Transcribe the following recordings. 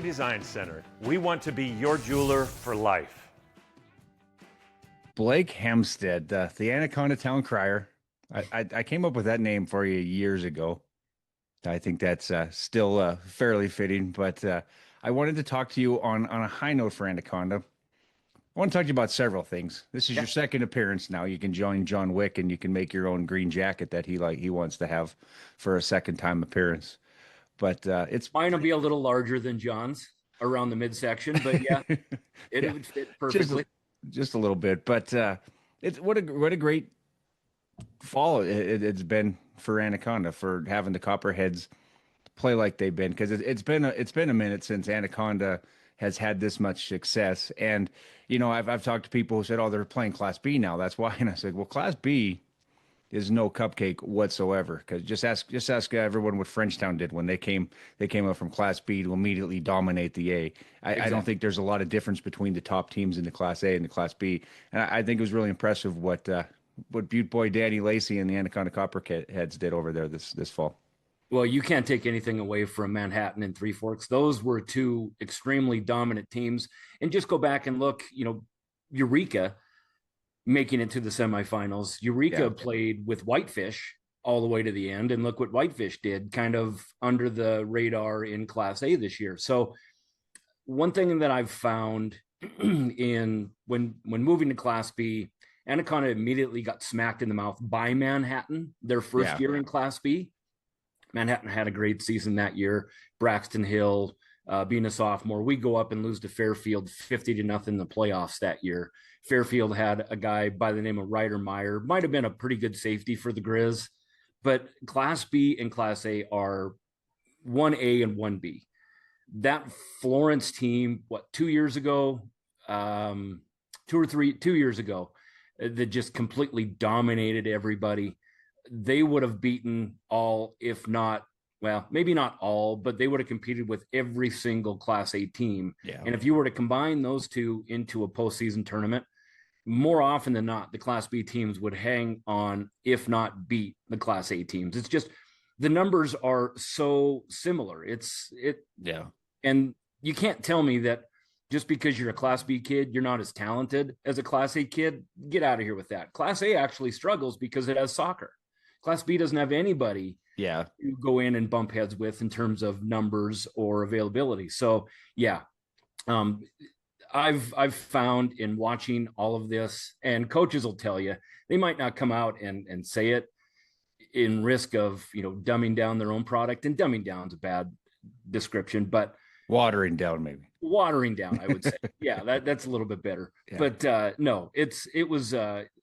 Jewelry Design Center. We want to be your jeweler for life. Blake Hempstead, the Anaconda town crier. I came up with that name for you years ago. I think that's still fairly fitting, but I wanted to talk to you on a high note for Anaconda. I want to talk to you about several things. This is your second appearance now. You can join John Wick and you can make your own green jacket that he wants to have for a second time appearance. But mine will be a little larger than John's around the midsection, but yeah, it would fit perfectly. Just a little bit, but it's what a great fall it's been for Anaconda, for having the Copperheads play like they've been, because it's been a minute since Anaconda has had this much success. And I've talked to people who said, "Oh, they're playing Class B now, that's why." And I said, "Well, Class B is no cupcake whatsoever, because just ask everyone what Frenchtown did when they came up from Class B to immediately dominate the A. I don't think there's a lot of difference between the top teams in the Class A and the Class B, and I think it was really impressive what Butte boy Dan Lacey and the Anaconda Copperheads did over there this fall. Well, you can't take anything away from Manhattan and Three Forks. Those were two extremely dominant teams, and just go back and look. Eureka making it to the semifinals. Eureka played with Whitefish all the way to the end, and look what Whitefish did, kind of under the radar in Class A this year. So one thing that I've found in when moving to Class B, Anaconda immediately got smacked in the mouth by Manhattan their first year in Class B. Manhattan had a great season that year. Braxton Hill being a sophomore, we go up and lose to Fairfield 50-0 in the playoffs that year. Fairfield had a guy by the name of Ryder Meyer, might have been a pretty good safety for the Grizz, but Class B and Class A are 1A and 1B. That Florence team, 2 years ago, 2 years ago, that just completely dominated everybody. They would have beaten all, if not, well, maybe not all, but they would have competed with every single Class A team. Yeah. And if you were to combine those two into a postseason tournament, more often than not, the Class B teams would hang on, if not beat the Class A teams. It's just the numbers are so similar. And you can't tell me that just because you're a Class B kid, you're not as talented as a Class A kid. Get out of here with that. Class A actually struggles because it has soccer. Class B doesn't have anybody to go in and bump heads with in terms of numbers or availability. So I've found in watching all of this, and coaches will tell you, they might not come out and say it in risk of, dumbing down their own product, and dumbing down is a bad description, but watering down, I would say. Yeah, that's a little bit better. Yeah. But no, it was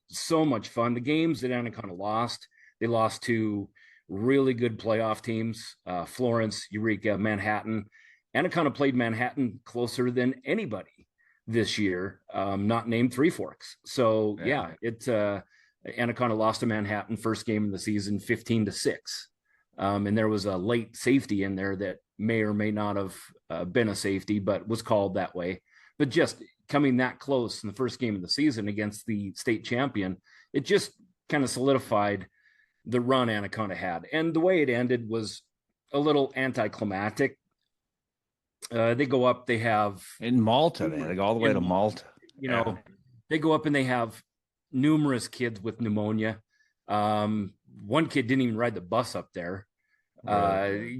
so much fun. The games that Anaconda lost, they lost to really good playoff teams, Florence, Eureka, Manhattan. Anaconda played Manhattan closer than anybody this year, not named Three Forks. So Anaconda lost to Manhattan first game of the season, 15-6. And there was a late safety in there that may or may not have been a safety, but was called that way. But just coming that close in the first game of the season against the state champion, it just kind of solidified the run Anaconda had. And the way it ended was a little anticlimactic. They go up, they have in Malta, they go all the way to Malta. They go up and they have numerous kids with pneumonia. One kid didn't even ride the bus up there.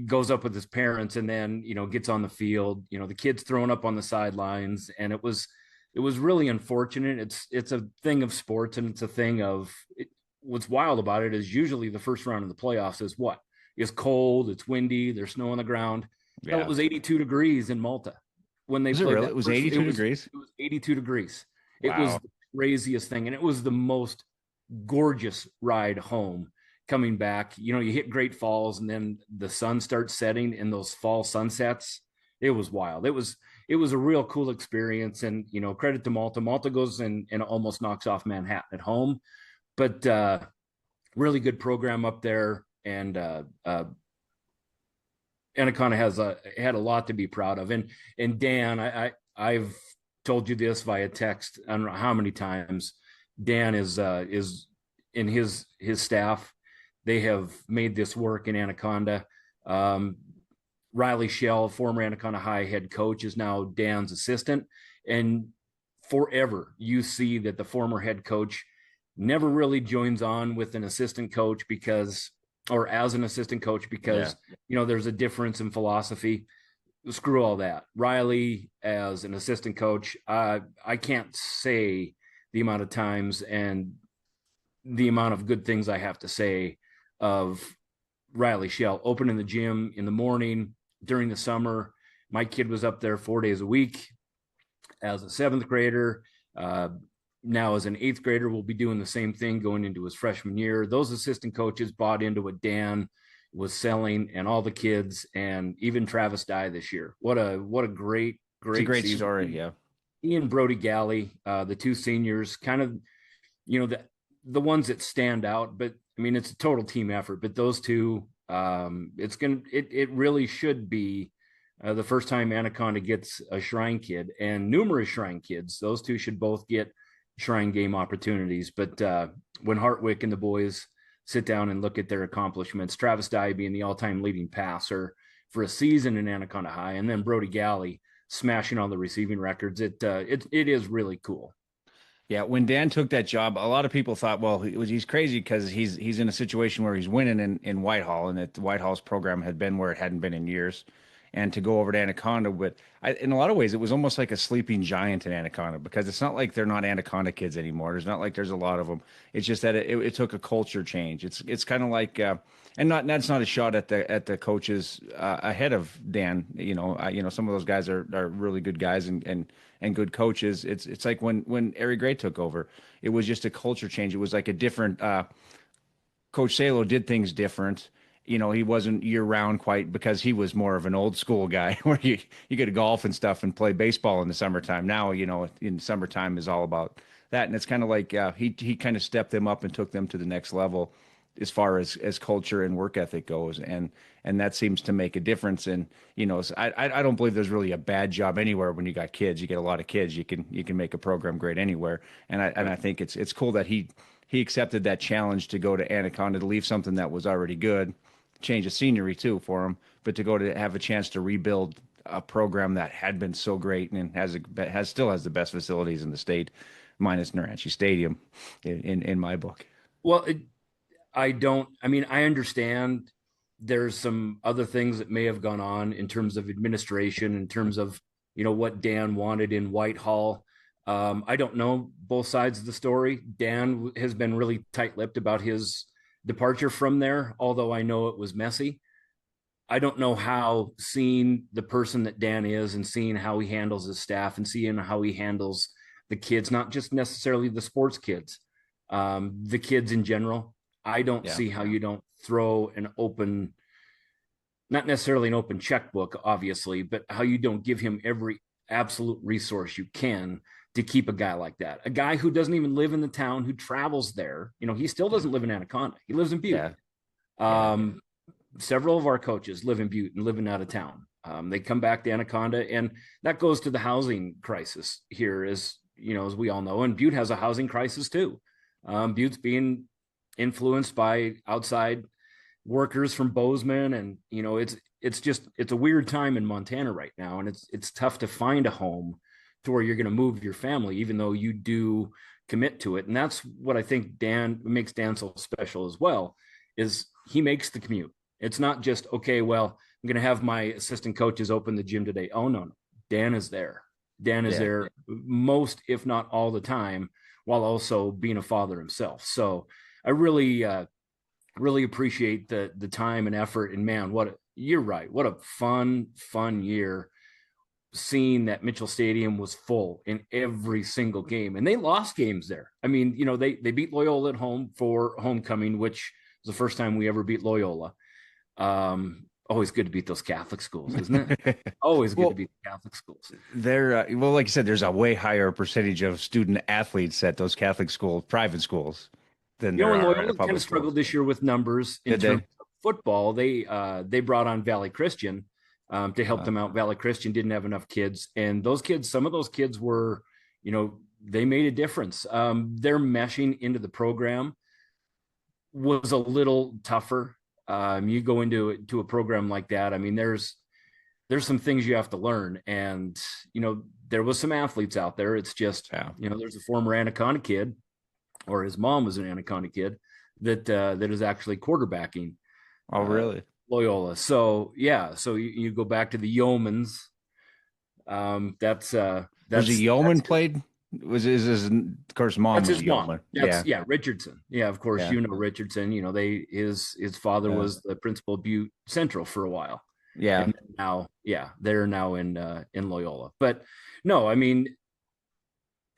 Goes up with his parents and then, gets on the field. The kid's thrown up on the sidelines, and it was really unfortunate. It's a thing of sports, and it's a thing of what's wild about it is usually the first round of the playoffs is what? It's cold, it's windy, there's snow on the ground. Yeah. No, it was 82 degrees in Malta when they played. It was 82 degrees? It was 82 degrees. Wow. It was the craziest thing, and it was the most gorgeous ride home coming back. You hit Great Falls, and then the sun starts setting in those fall sunsets. It was wild. It was a real cool experience, and credit to Malta. Malta goes and almost knocks off Manhattan at home. But really good program up there, and Anaconda had a lot to be proud of. And Dan, I've told you this via text, I don't know how many times. Dan is in his staff. They have made this work in Anaconda. Riley Shell, former Anaconda High head coach, is now Dan's assistant. And forever, you see that the former head coach never really joins on with an assistant coach or as an assistant coach because, there's a difference in philosophy. Screw all that. Riley, as an assistant coach, I can't say the amount of times and the amount of good things I have to say of Riley Shell opening the gym in the morning during the summer. My kid was up there 4 days a week as a 7th grader. Now as an 8th grader, we'll be doing the same thing going into his freshman year. Those assistant coaches bought into what Dan was selling, and all the kids, and even Travis Dye this year. What a great season. Story. Yeah. He and Brody Galley, the two seniors, kind of, the ones that stand out, but I mean, it's a total team effort, but those two, it really should be the first time Anaconda gets a Shrine kid, and numerous Shrine kids. Those two should both get Shrine game opportunities. But when Hartwick and the boys sit down and look at their accomplishments, Travis Dye being the all-time leading passer for a season in Anaconda High, and then Brody Galley smashing all the receiving records, it is really cool. Yeah, when Dan took that job, a lot of people thought, well, he's crazy because he's in a situation where he's winning in Whitehall, and that Whitehall's program had been where it hadn't been in years. And to go over to Anaconda, in a lot of ways, it was almost like a sleeping giant in Anaconda, because it's not like they're not Anaconda kids anymore. There's not like there's a lot of them. It's just that it took a culture change. It's kind of like, and that's not a shot at the coaches ahead of Dan. Some of those guys are really good guys and good coaches. It's like when Eric Gray took over, it was just a culture change. It was like a different. Coach Salo did things different. He wasn't year round quite, because he was more of an old school guy where you get to golf and stuff and play baseball in the summertime. Now, in summertime is all about that. And it's kind of like he kind of stepped them up and took them to the next level as far as culture and work ethic goes. And that seems to make a difference. And, I don't believe there's really a bad job anywhere. When you got kids, you get a lot of kids, you can make a program great anywhere. And I think it's cool that he accepted that challenge to go to Anaconda, to leave something that was already good, change of scenery too for him, but to go to have a chance to rebuild a program that had been so great and still has the best facilities in the state, minus Naranchi Stadium, in my book. Well, I understand there's some other things that may have gone on in terms of administration, in terms of, what Dan wanted in Whitehall. I don't know both sides of the story. Dan has been really tight-lipped about his departure from there, although I know it was messy. I don't know how, seeing the person that Dan is and seeing how he handles his staff and seeing how he handles the kids, not just necessarily the sports kids, the kids in general. I don't see how you don't throw not necessarily an open checkbook, obviously, but how you don't give him every absolute resource you can to keep a guy like that. A guy who doesn't even live in the town, who travels there. He still doesn't live in Anaconda. He lives in Butte. Several of our coaches live in Butte and living out of town. They come back to Anaconda, and that goes to the housing crisis here, as we all know. And Butte has a housing crisis too. Butte's being influenced by outside workers from Bozeman, and it's a weird time in Montana right now, and it's tough to find a home to where you're going to move your family, even though you do commit to it. And that's what I think makes Dan so special as well, is he makes the commute. It's not just, okay, well, I'm going to have my assistant coaches open the gym today. Oh, no. Dan is there. Dan is there most, if not all the time, while also being a father himself. So I really, really appreciate the time and effort. And man, you're right. What a fun year, seeing that Mitchell Stadium was full in every single game, and they lost games there. I mean, they beat Loyola at home for homecoming, which was the first time we ever beat Loyola. Always good to beat those Catholic schools, isn't it? Always good to beat the Catholic schools. They're like you said, there's a way higher percentage of student athletes at those Catholic schools, private schools, than there are at Loyola public kind of struggled this year with numbers in terms of football. They brought on Valley Christian to help them out. Valley Christian didn't have enough kids, and some of those kids were, they made a difference. Their meshing into the program was a little tougher. You go into a program like that. I mean, there's there's some things you have to learn. And, there was some athletes out there. It's just, there's a former Anaconda kid, or his mom was an Anaconda kid that is actually quarterbacking. Oh, really? Loyola. So you go back to the Yeomans. That's a yeoman played. Was his of course mom was a yeoman. Richardson. Yeah, of course Richardson. His father was the principal of Butte Central for a while. Yeah. And now, they're now in Loyola. But no, I mean,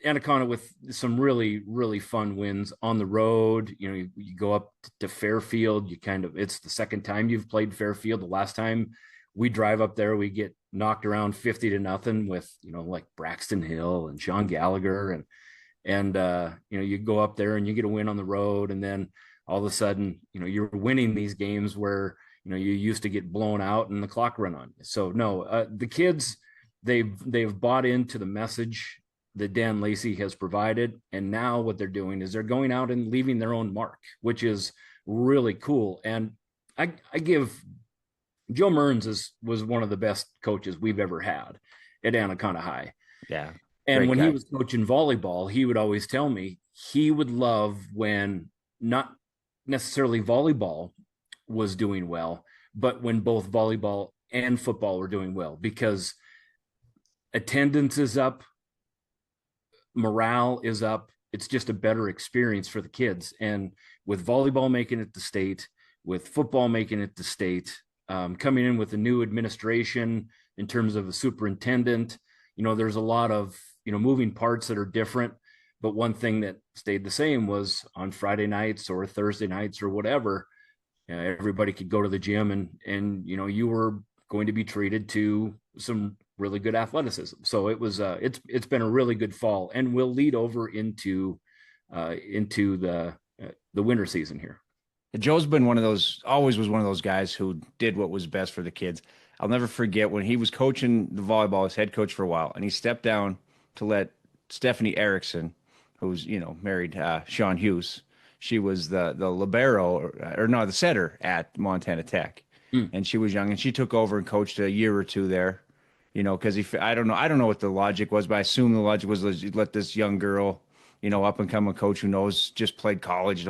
Anaconda with some really, really fun wins on the road. You go up to Fairfield. It's the second time you've played Fairfield. The last time we drive up there, we get knocked around 50-0 with, like Braxton Hill and Sean Gallagher. And you go up there and you get a win on the road. And then all of a sudden, you're winning these games where, you used to get blown out and the clock run on you. So no, the kids, they've bought into the message that Dan Lacey has provided. And now what they're doing is they're going out and leaving their own mark, which is really cool. And I give Joe Mearns was one of the best coaches we've ever had at Anaconda High. Yeah. And when he was coaching volleyball, he would always tell me he would love when not necessarily volleyball was doing well, but when both volleyball and football were doing well, because attendance is up, morale is up. It's just a better experience for the kids. And with volleyball making it to state, with football making it to state, coming in with a new administration in terms of a superintendent, there's a lot of, moving parts that are different. But one thing that stayed the same was on Friday nights or Thursday nights or whatever, everybody could go to the gym and you were going to be treated to some really good athleticism. So it was it's been a really good fall, and will lead over into the winter season here. Joe's been always was one of those guys who did what was best for the kids. I'll never forget when he was coaching the volleyball as head coach for a while, and he stepped down to let Stephanie Erickson, who's married Sean Hughes. She was the libero the setter at Montana Tech, and she was young, and she took over and coached a year or two there. Because I don't know what the logic was, but I assume the logic was let this young girl, up and come a coach who just played college,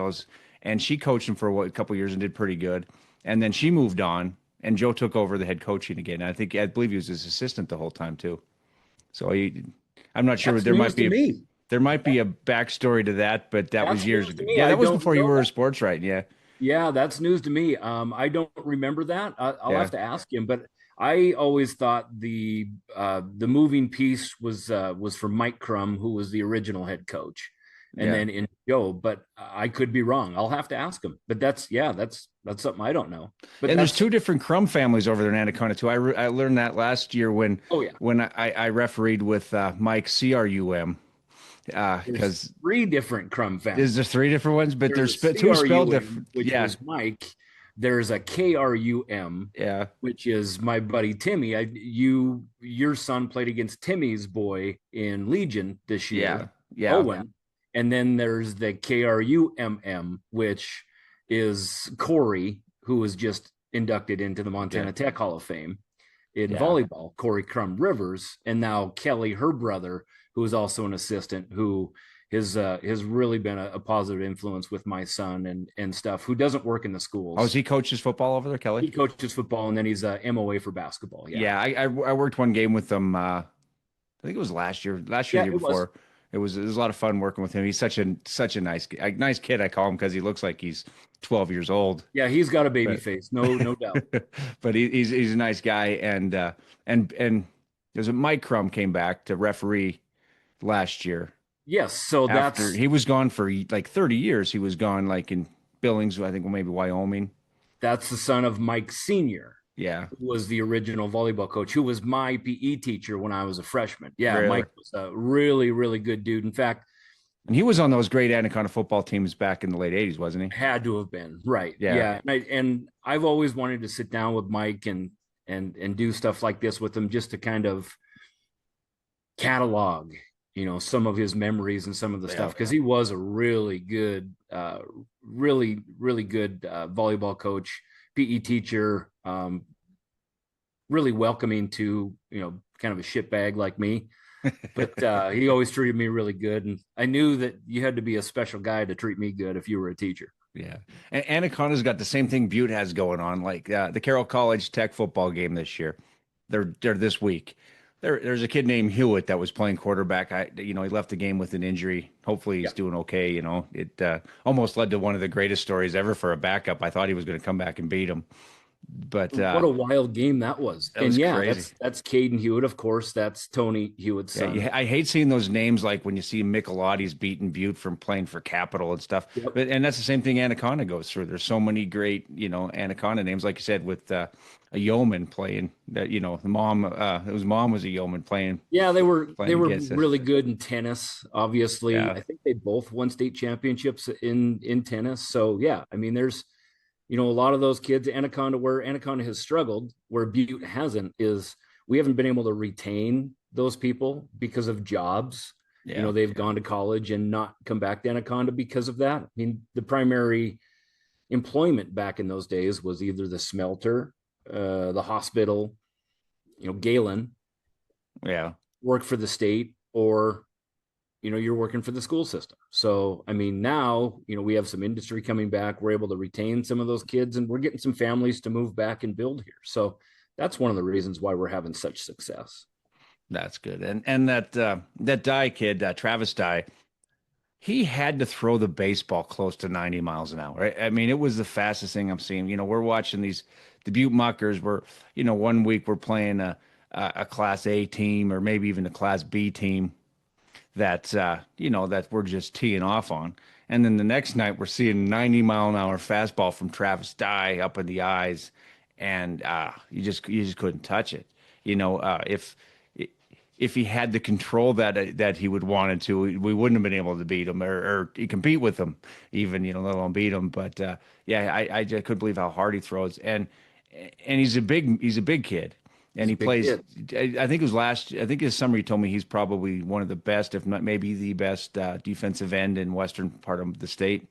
and she coached him for a couple of years and did pretty good. And then she moved on, and Joe took over the head coaching again. I believe he was his assistant the whole time too. So I'm not sure. There might be a backstory to that, but that was years ago. Yeah, that was before you were a sports writer. Yeah. Yeah, that's news to me. I don't remember that. I'll have to ask him, but I always thought the moving piece was from Mike Crum, who was the original head coach, and then in Joe. But I could be wrong. I'll have to ask him. But that's something I don't know. But there's two different Crum families over there in Anaconda too. I learned that last year when I refereed with Mike CRUM. Because three different Crum families. Is there three different ones? But there's two spelled different. Which is Mike. There's a KRUM, which is my buddy Timmy. Your son played against Timmy's boy in Legion this year. Owen. And then there's the KRUMM, which is Corey, who was just inducted into the Montana Tech Hall of Fame in volleyball, Corey Crum Rivers, and now Kelly, her brother, who is also an assistant, who has really been a positive influence with my son and stuff, who doesn't work in the schools. Oh, he coaches football over there, Kelly? He coaches football, and then he's a MOA for basketball. Yeah, I worked one game with him. I think it was last year, the year before. It was a lot of fun working with him. He's such a nice kid. I call him because he looks like he's 12 years old. Yeah, he's got a baby face, no doubt. But he's a nice guy, and there's Mike Crum came back to referee last year. Yes, so he was gone for like 30 years. He was gone like in Billings, I think maybe Wyoming. That's the son of Mike Sr. Yeah. Who was the original volleyball coach, who was my PE teacher when I was a freshman. Yeah, really? Mike was a really, really good dude. In fact, and he was on those great Anaconda football teams back in the late 80s, wasn't he? Had to have been, right. Yeah. And I've always wanted to sit down with Mike and do stuff like this with him, just to kind of catalog, some of his memories and some of the stuff, because he was a really good, really, really good volleyball coach, PE teacher, really welcoming to, kind of a shitbag like me. But he always treated me really good. And I knew that you had to be a special guy to treat me good if you were a teacher. Yeah. And Anaconda's got the same thing Butte has going on. Like the Carroll College Tech football game this year. They're this week. There's a kid named Hewitt that was playing quarterback. He left the game with an injury. Hopefully he's doing okay. It almost led to one of the greatest stories ever for a backup. I thought he was going to come back and beat him. But what a wild game that was. That was crazy. That's Caden Hewitt, of course. That's Tony Hewitt's son. Yeah, I hate seeing those names like when you see Micheloti's beating Butte from playing for Capital and stuff. Yep. And that's the same thing Anaconda goes through. There's so many great, Anaconda names, like you said, with a yeoman playing that, the mom, his mom was a yeoman playing. Yeah, they were really us. good in tennis, obviously. Yeah. I think they both won state championships in tennis. So yeah, I mean, there's a lot of those kids. Where Anaconda has struggled, where Butte hasn't, is we haven't been able to retain those people because of jobs. Yeah. They've gone to college and not come back to Anaconda because of that. I mean, the primary employment back in those days was either the smelter, the hospital, Galen. Yeah. Work for the state, or you're working for the school system. So, I mean, now, we have some industry coming back. We're able to retain some of those kids, and we're getting some families to move back and build here. So that's one of the reasons why we're having such success. That's good. And that Dye kid, Travis Dye, he had to throw the baseball close to 90 miles an hour. Right? I mean, it was the fastest thing I'm seeing. We're watching the Butte Muckers were, one week we're playing a Class A team or maybe even a Class B team that that we're just teeing off on. And then the next night we're seeing 90-mile-an-hour fastball from Travis Dye up in the eyes, and you just couldn't touch it. If he had the control that he would wanted to, we wouldn't have been able to beat him or compete with him, even let alone beat him. But I just couldn't believe how hard he throws, and he's a big kid. And he plays. I think his summer he told me he's probably one of the best, if not maybe the best, defensive end in western part of the state.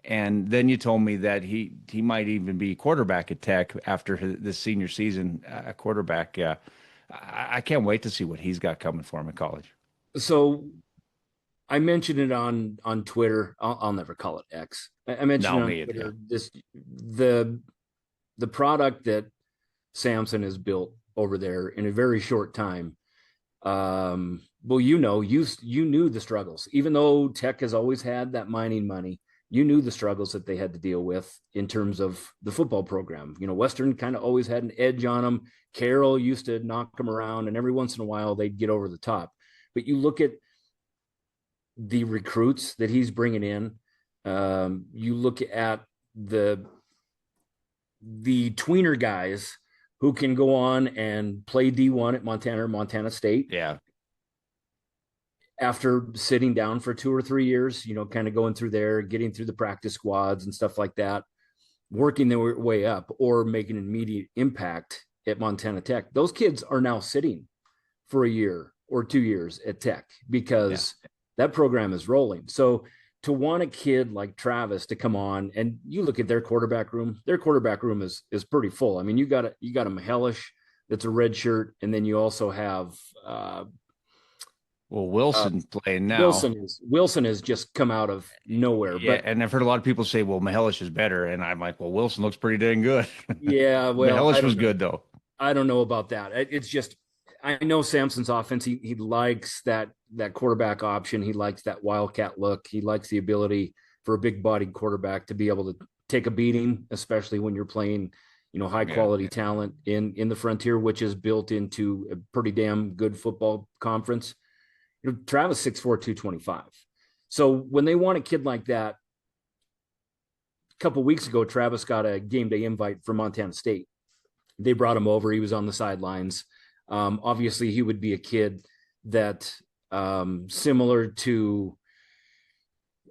And then you told me that he might even be quarterback at Tech after this senior season. Quarterback. I can't wait to see what he's got coming for him in college. So I mentioned it on Twitter. I'll never call it X. I mentioned on Twitter the product that Samson has built over there in a very short time. Well, you knew the struggles, even though Tech has always had that mining money. You knew the struggles that they had to deal with in terms of the football program. Western kind of always had an edge on them. Carroll used to knock them around, and every once in a while they'd get over the top. But you look at the recruits that he's bringing in. You look at the tweener guys who can go on and play D1 at Montana or Montana State. Yeah. After sitting down for 2 or 3 years, kind of going through there, getting through the practice squads and stuff like that, working their way up or making an immediate impact at Montana Tech. Those kids are now sitting for a year or 2 years at Tech because that program is rolling. So to want a kid like Travis to come on, and you look at their quarterback room is pretty full. I mean, you got a Mahelish that's a red shirt, and then you also have Wilson playing now. Wilson has just come out of nowhere. Yeah, but and I've heard a lot of people say, well, Mahelish is better, and I'm like, well, Wilson looks pretty dang good. Yeah, well, Mahelish was good though. I don't know about that. It's just, I know Samson's offense. He likes that quarterback option. He likes that wildcat look. He likes the ability for a big-bodied quarterback to be able to take a beating, especially when you're playing, high-quality talent in the Frontier, which is built into a pretty damn good football conference. Travis 6'4", 225. So when they want a kid like that, a couple of weeks ago, Travis got a game day invite from Montana State. They brought him over. He was on the sidelines. Obviously, he would be a kid that similar to,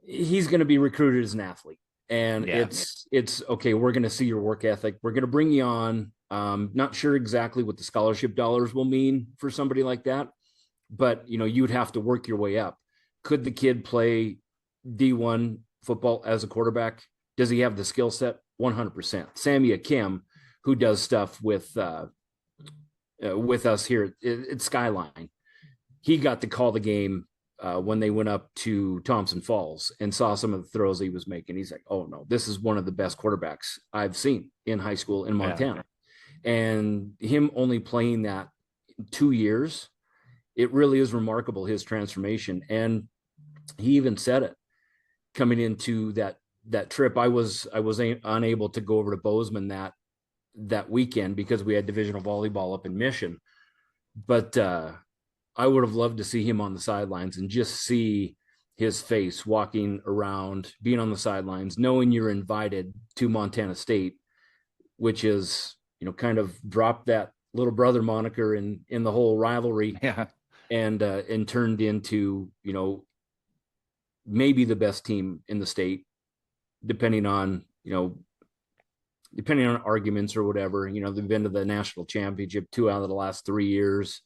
he's going to be recruited as an athlete. And it's okay, we're going to see your work ethic. We're going to bring you on. Not sure exactly what the scholarship dollars will mean for somebody like that, but you'd have to work your way up. Could the kid play D1 football as a quarterback? Does he have the skill set? 100%. Sammy Akim, who does stuff with with us here at Skyline. He got to call the game when they went up to Thompson Falls and saw some of the throws he was making. He's like, oh no, this is one of the best quarterbacks I've seen in high school in Montana. Yeah. And him only playing that 2 years, it really is remarkable, his transformation. And he even said it coming into that trip. I was unable to go over to Bozeman that weekend because we had divisional volleyball up in Mission. But I would have loved to see him on the sidelines and just see his face walking around, being on the sidelines, knowing you're invited to Montana State, which is, kind of dropped that little brother moniker in the whole rivalry. Yeah. And turned into, maybe the best team in the state, depending on arguments or whatever. They've been to the national championship 2 out of the last 3 years.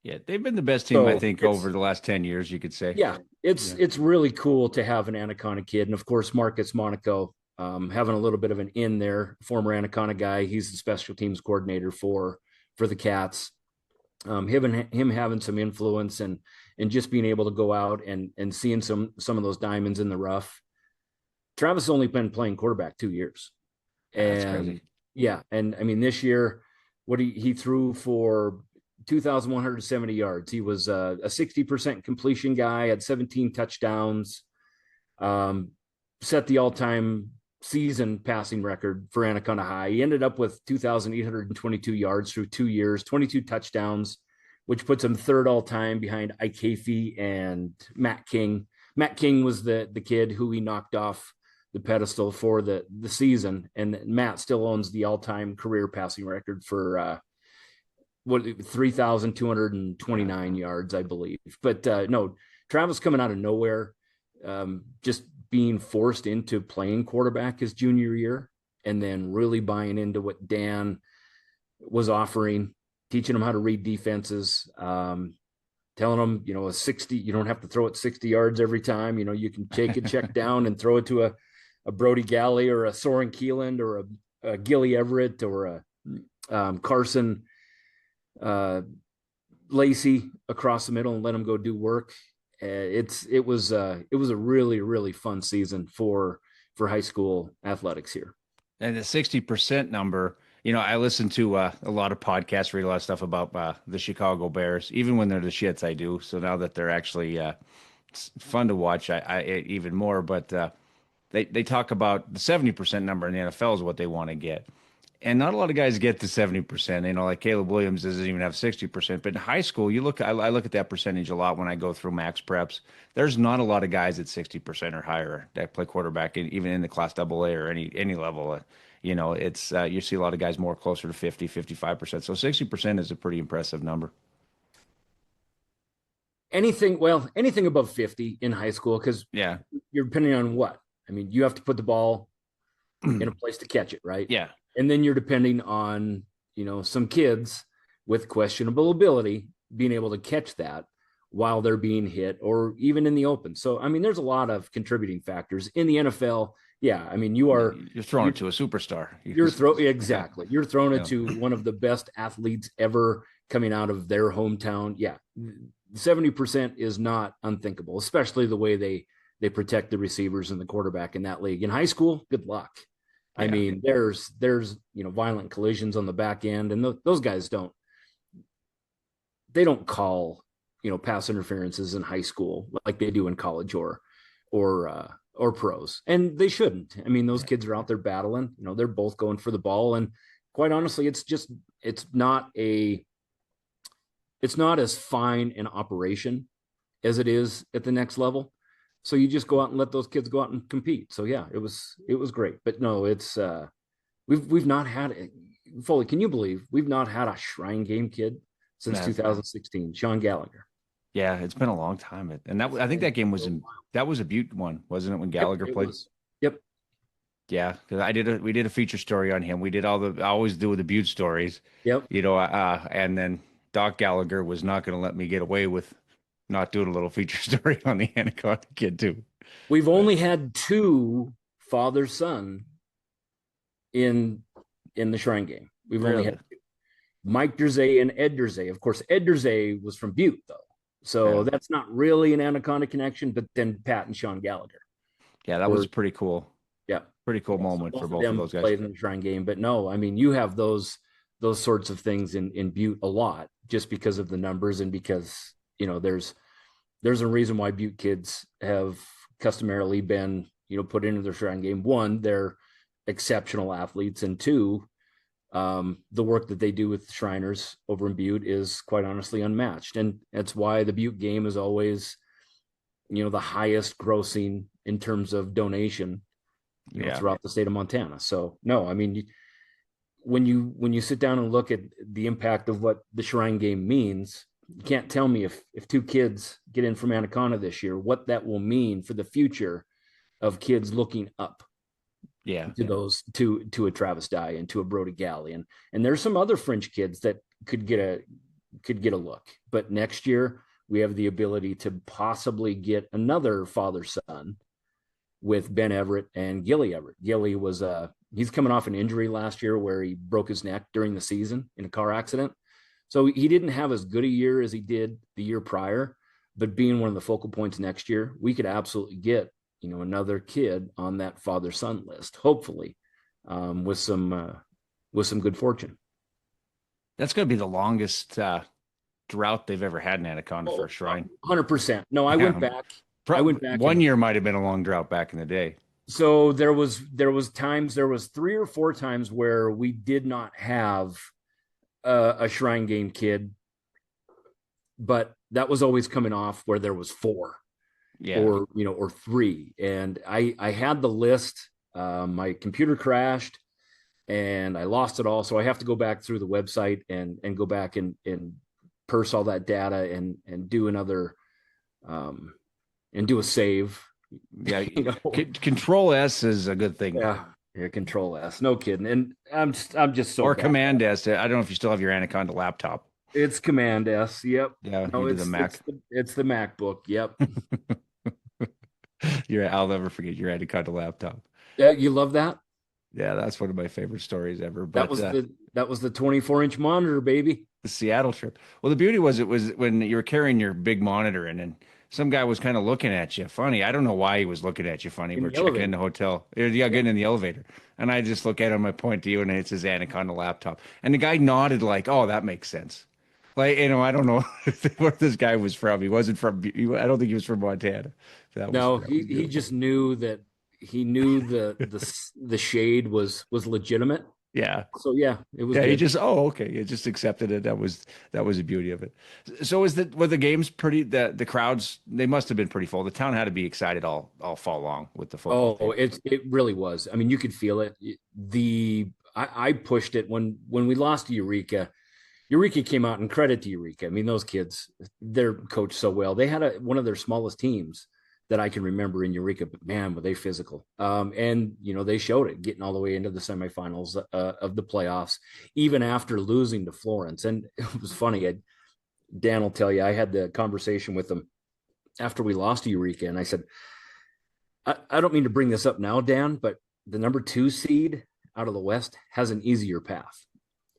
Yeah, they've been the best team, I think, over the last 10 years, you could say. Yeah, it's really cool to have an Anaconda kid. And, of course, Marcus Monaco having a little bit of an in there, former Anaconda guy. He's the special teams coordinator for the Cats. Him having some influence and just being able to go out and seeing some of those diamonds in the rough. Travis has only been playing quarterback 2 years. That's crazy. Yeah. And I mean, this year, he threw for 2,170 yards. He was a 60% completion guy, had 17 touchdowns, set the all-time season passing record for Anaconda High. He ended up with 2,822 yards through 2 years, 22 touchdowns, which puts him third all-time behind Ike Hafey and Matt King. Matt King was the kid who he knocked off the pedestal for the season, and Matt still owns the all-time career passing record for 3,229 yards, I believe. But no, Travis coming out of nowhere, just being forced into playing quarterback his junior year, and then really buying into what Dan was offering, teaching him how to read defenses, telling him, a 60, you don't have to throw it 60 yards every time. You can take a check down and throw it to a Brody Galley or a Soren Keeland or a Gilly Everett or a Carson Lacey across the middle and let him go do work. It was a really, really fun season for high school athletics here. And the 60% number, I listen to a lot of podcasts, read a lot of stuff about the Chicago Bears, even when they're the shits, I do. So now that they're actually fun to watch, I even more. But they talk about the 70% number in the NFL is what they want to get. And not a lot of guys get to 70%. Like Caleb Williams doesn't even have 60%. But in high school, I look at that percentage a lot when I go through max preps. There's not a lot of guys at 60% or higher that play quarterback, even in the Class AA or any level. It's you see a lot of guys more closer to 50, 55%. So 60% is a pretty impressive number. Anything above 50 in high school, because you're depending on what? I mean, you have to put the ball in a place to catch it, right? Yeah. And then you're depending on, some kids with questionable ability being able to catch that while they're being hit or even in the open. So, I mean, there's a lot of contributing factors in the NFL. Yeah. I mean, you're throwing it to a superstar. Exactly. You're throwing it to one of the best athletes ever coming out of their hometown. Yeah. 70% is not unthinkable, especially the way they protect the receivers and the quarterback in that league. In high school, good luck. I mean, there's violent collisions on the back end, and those guys don't call pass interferences in high school like they do in college or pros, and they shouldn't. I mean, those kids are out there battling. They're both going for the ball, and quite honestly, it's not as fine an operation as it is at the next level. So you just go out and let those kids go out and compete. So yeah, it was great. But no, it's we've not had it. Foley, can you believe we've not had a Shrine Game kid since 2016? Sean Gallagher. Yeah, it's been a long time. And I think that game was a Butte one, wasn't it, when Gallagher played? Yep. Yeah, because we did a feature story on him. We did I always do the Butte stories. Yep. And then Doc Gallagher was not going to let me get away with not doing a little feature story on the Anaconda kid too. We've only had 2 father-son in the Shrine Game. We've only had 2. Mike Derzay and Ed Derzay. Of course, Ed Derzay was from Butte, though. So that's not really an Anaconda connection, but then Pat and Sean Gallagher. Yeah, that was pretty cool. Yeah. Pretty cool moment So for both of those guys. Played in the Shrine Game. But no, I mean, you have those sorts of things in Butte a lot just because of the numbers and because, there's a reason why Butte kids have customarily been, put into the Shrine Game. One, they're exceptional athletes, and two, the work that they do with the Shriners over in Butte is quite honestly unmatched. And that's why the Butte game is always, the highest grossing in terms of donation, throughout the state of Montana. So no, I mean, when you sit down and look at the impact of what the Shrine Game means, you can't tell me if two kids get in from Anaconda this year, what that will mean for the future of kids looking up. To those to a Travis Dye and to a Brody Galley, and there's some other French kids that could get a look. But next year we have the ability to possibly get another father-son with Ben Everett and Gilly Everett. Gilly was he's coming off an injury last year where he broke his neck during the season in a car accident, so he didn't have as good a year as he did the year prior. But being one of the focal points next year, we could absolutely get another kid on that father-son list, hopefully, with some good fortune. That's going to be the longest drought they've ever had in Anaconda for a Shrine. 100%. No, I went back. One year might have been a long drought back in the day. So there was 3 or 4 times where we did not have a Shrine Game kid, but that was always coming off where there was 4. Or 3. And I had the list. My computer crashed and I lost it all. So I have to go back through the website and go back and purse all that data and do another, and do a save. Yeah. Control S is a good thing. Yeah. Control S. No kidding. And I'm just so or bad. Command S. I don't know if you still have your Anaconda laptop. It's Command S. Yep. Yeah. No, it's the Mac. It's the MacBook. Yep. I'll never forget your Anaconda laptop. Yeah, you love that? Yeah, that's one of my favorite stories ever. But that was the 24-inch monitor, baby. The Seattle trip. Well, the beauty was it was when you were carrying your big monitor and then some guy was kind of looking at you funny. I don't know why he was looking at you funny. We're checking in the hotel. Yeah, getting in the elevator. And I just look at him, I point to you, and it's his Anaconda laptop. And the guy nodded like, oh, that makes sense. Like, I don't know where this guy was from. He wasn't from, I don't think he was from Montana. He just knew that the shade was legitimate. Yeah. So yeah, it was. Yeah, good. he just okay. He just accepted it. That was the beauty of it. So were the games pretty? The crowds, they must have been pretty full. The town had to be excited all fall long with the football. Oh, it really was. I mean, you could feel it. I pushed it when we lost to Eureka. Eureka came out, and credit to Eureka. I mean, those kids, they're coached so well. They had one of their smallest teams that I can remember in Eureka, but man, were they physical. And, they showed it, getting all the way into the semifinals of the playoffs, even after losing to Florence. And it was funny. Dan will tell you, I had the conversation with them after we lost to Eureka. And I said, I don't mean to bring this up now, Dan, but the number 2 seed out of the West has an easier path.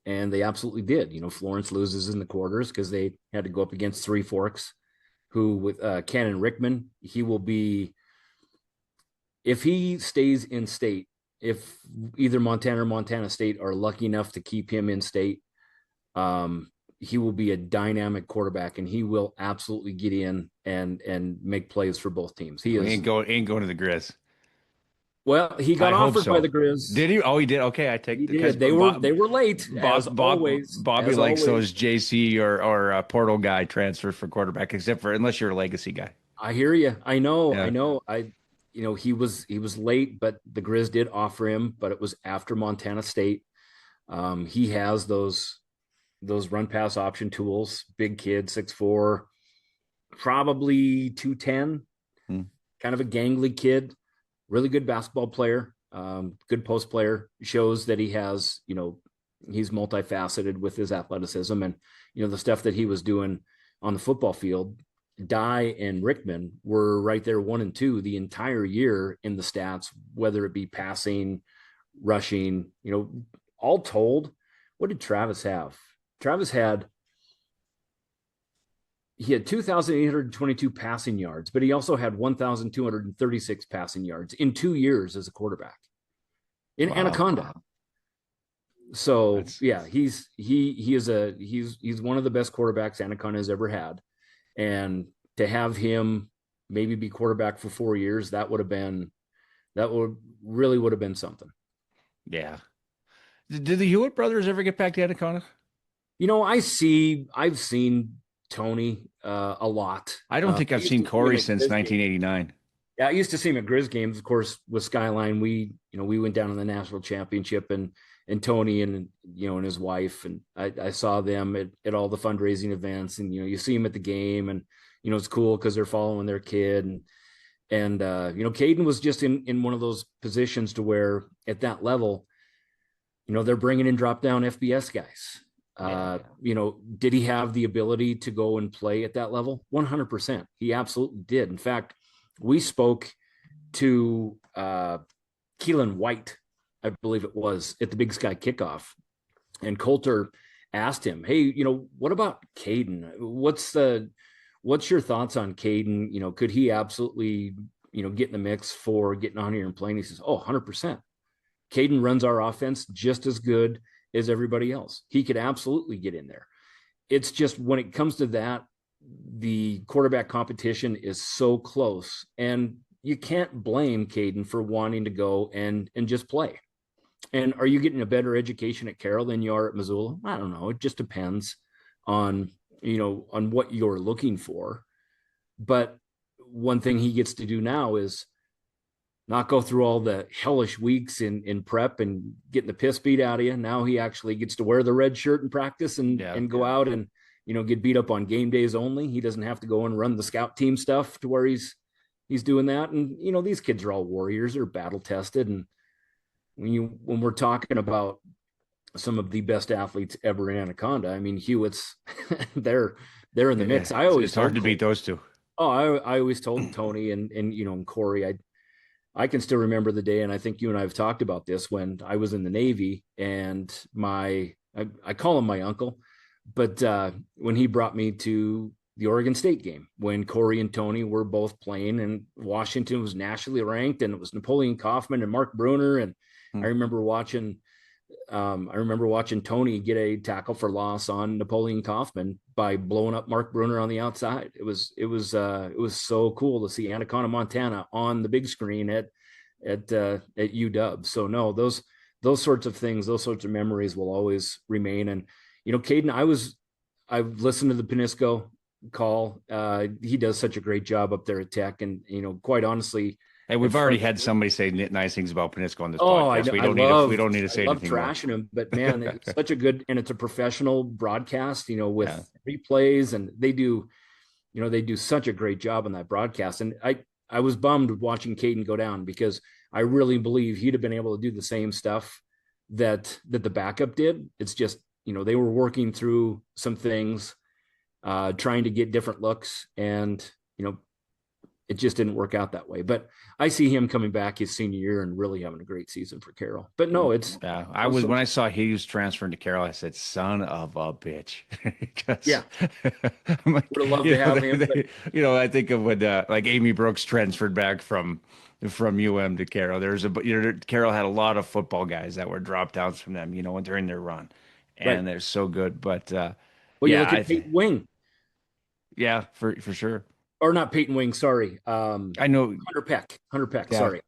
And they absolutely did. Florence loses in the quarters because they had to go up against Three Forks, who with Cannon Rickman, he will be, if he stays in state, if either Montana or Montana State are lucky enough to keep him in state, he will be a dynamic quarterback, and he will absolutely get in and make plays for both teams. He ain't going to the Grizz. Well, he got offered by the Grizz. Did he? Oh, he did. Okay, I take it. Did. They were late. Always. Bobby likes those JC or portal guy transfer for quarterback, except for unless you're a legacy guy. I hear you. I know. He was late, but the Grizz did offer him, but it was after Montana State. He has those run pass option tools. Big kid, 6'4", probably 210. Kind of a gangly kid. Really good basketball player, good post player, shows that he has, he's multifaceted with his athleticism and, the stuff that he was doing on the football field. Dye and Rickman were right there 1 and 2 the entire year in the stats, whether it be passing, rushing, all told. What did Travis have? Travis had 2,822 passing yards, but he also had 1,236 passing yards in 2 years as a quarterback in Anaconda. So yeah, he's one of the best quarterbacks Anaconda has ever had, and to have him maybe be quarterback for 4 years, that would have been something. Yeah. Did the Hewitt brothers ever get back to Anaconda? I've seen Tony a lot. I don't think I've seen Corey since 1989. Yeah, I used to see him at Grizz games, of course, with Skyline. We went down in the national championship, and Tony and his wife, and I saw them at all the fundraising events, and you see him at the game, and it's cool because they're following their kid, and Caden was just in one of those positions to where at that level, they're bringing in drop down FBS guys. Did he have the ability to go and play at that level? 100%. He absolutely did. In fact, we spoke to Keelan White, I believe it was, at the Big Sky kickoff. And Coulter asked him, hey, what about Caden? What's your thoughts on Caden? Could he absolutely, get in the mix for getting on here and playing? He says, 100%. Caden runs our offense just as good as everybody else. He could absolutely get in there. It's just when it comes to that, the quarterback competition is so close, and you can't blame Caden for wanting to go and just play. And are you getting a better education at Carroll than you are at Missoula? I don't know. It just depends on what you're looking for. But one thing he gets to do now is not go through all the hellish weeks in prep and getting the piss beat out of you. Now he actually gets to wear the red shirt in practice and go out and, get beat up on game days only. He doesn't have to go and run the scout team stuff to where he's doing that. And, these kids are all warriors, they're battle tested. And when we're talking about some of the best athletes ever in Anaconda, I mean, Hewitt's they're in the mix. It's hard to beat those two. Oh, I always told Tony and Corey, I can still remember the day, and I think you and I have talked about this, when I was in the Navy, and I call him my uncle, but when he brought me to the Oregon State game, when Corey and Tony were both playing, and Washington was nationally ranked, and it was Napoleon Kaufman and Mark Bruner, and I remember watching Tony get a tackle for loss on Napoleon Kaufman by blowing up Mark Bruner on the outside. It was so cool to see Anaconda, Montana on the big screen at UW. So no, those sorts of things, those sorts of memories will always remain. And, Caden, I've listened to the Penisco call. He does such a great job up there at Tech. And, quite honestly, hey, we've already had somebody say nice things about Penisco on this podcast. We don't need to say anything. I love trashing him, but man, it's such a good, and it's a professional broadcast, with replays, and they do such a great job on that broadcast. And I was bummed watching Caden go down, because I really believe he'd have been able to do the same stuff that the backup did. It's just, they were working through some things, trying to get different looks, and, it just didn't work out that way. But I see him coming back his senior year and really having a great season for Carroll. But no, it's when I saw he was transferring to Carroll, I said, "Son of a bitch." Yeah, like, would have loved to have him. I think of when like Amy Brooks transferred back from UM to Carroll. Carroll had a lot of football guys that were drop downs from them, during their run, and they're so good. But you look at Peyton Wing. Yeah, for sure. Or not Peyton Wing, sorry. I know Hunter Peck, sorry.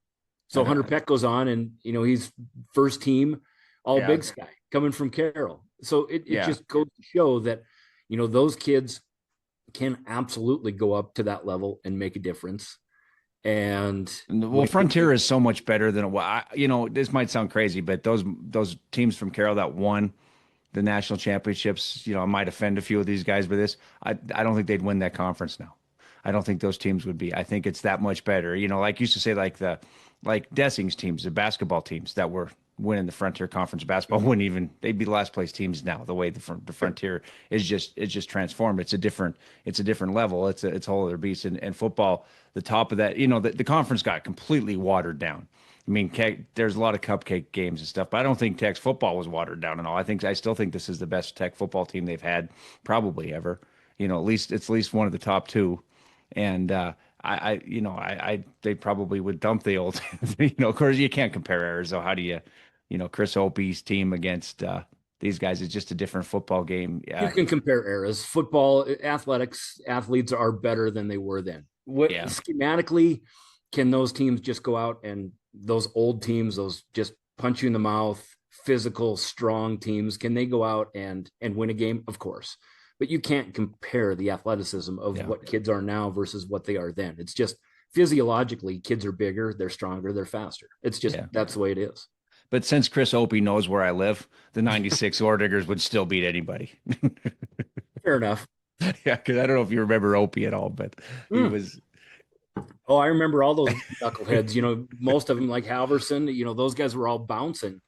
So Hunter Peck goes on, and he's first team all Big Sky coming from Carroll. So it just goes to show that those kids can absolutely go up to that level and make a difference. And Frontier is so much better than this might sound crazy, but those teams from Carroll that won the national championships, I might offend a few of these guys with this. I don't think they'd win that conference now. I don't think those teams would be. I think it's that much better. Like used to say, like Dessing's teams, the basketball teams that were winning the Frontier Conference basketball wouldn't even, they'd be last place teams now. The way the Frontier is just transformed. It's a different level. It's a whole other beast. And football, the top of that, the conference got completely watered down. I mean, there's a lot of cupcake games and stuff, but I don't think Tech's football was watered down at all. I still think this is the best Tech football team they've had probably ever. At least one of the top two. And they probably would dump the old, of course you can't compare eras. So how do you, Chris Opie's team against these guys is just a different football game. You can compare eras. Football, athletes are better than they were then. Schematically, can those teams just go out, and those old teams, those just punch you in the mouth, physical, strong teams, can they go out and win a game? Of course. But you can't compare the athleticism of what kids are now versus what they are then. It's just physiologically, kids are bigger, they're stronger, they're faster. It's just, that's the way it is. But since Chris Opie knows where I live, the 96 Orediggers would still beat anybody. Fair enough. Yeah, because I don't know if you remember Opie at all, but he was. Oh, I remember all those knuckleheads, most of them like Halverson, those guys were all bouncing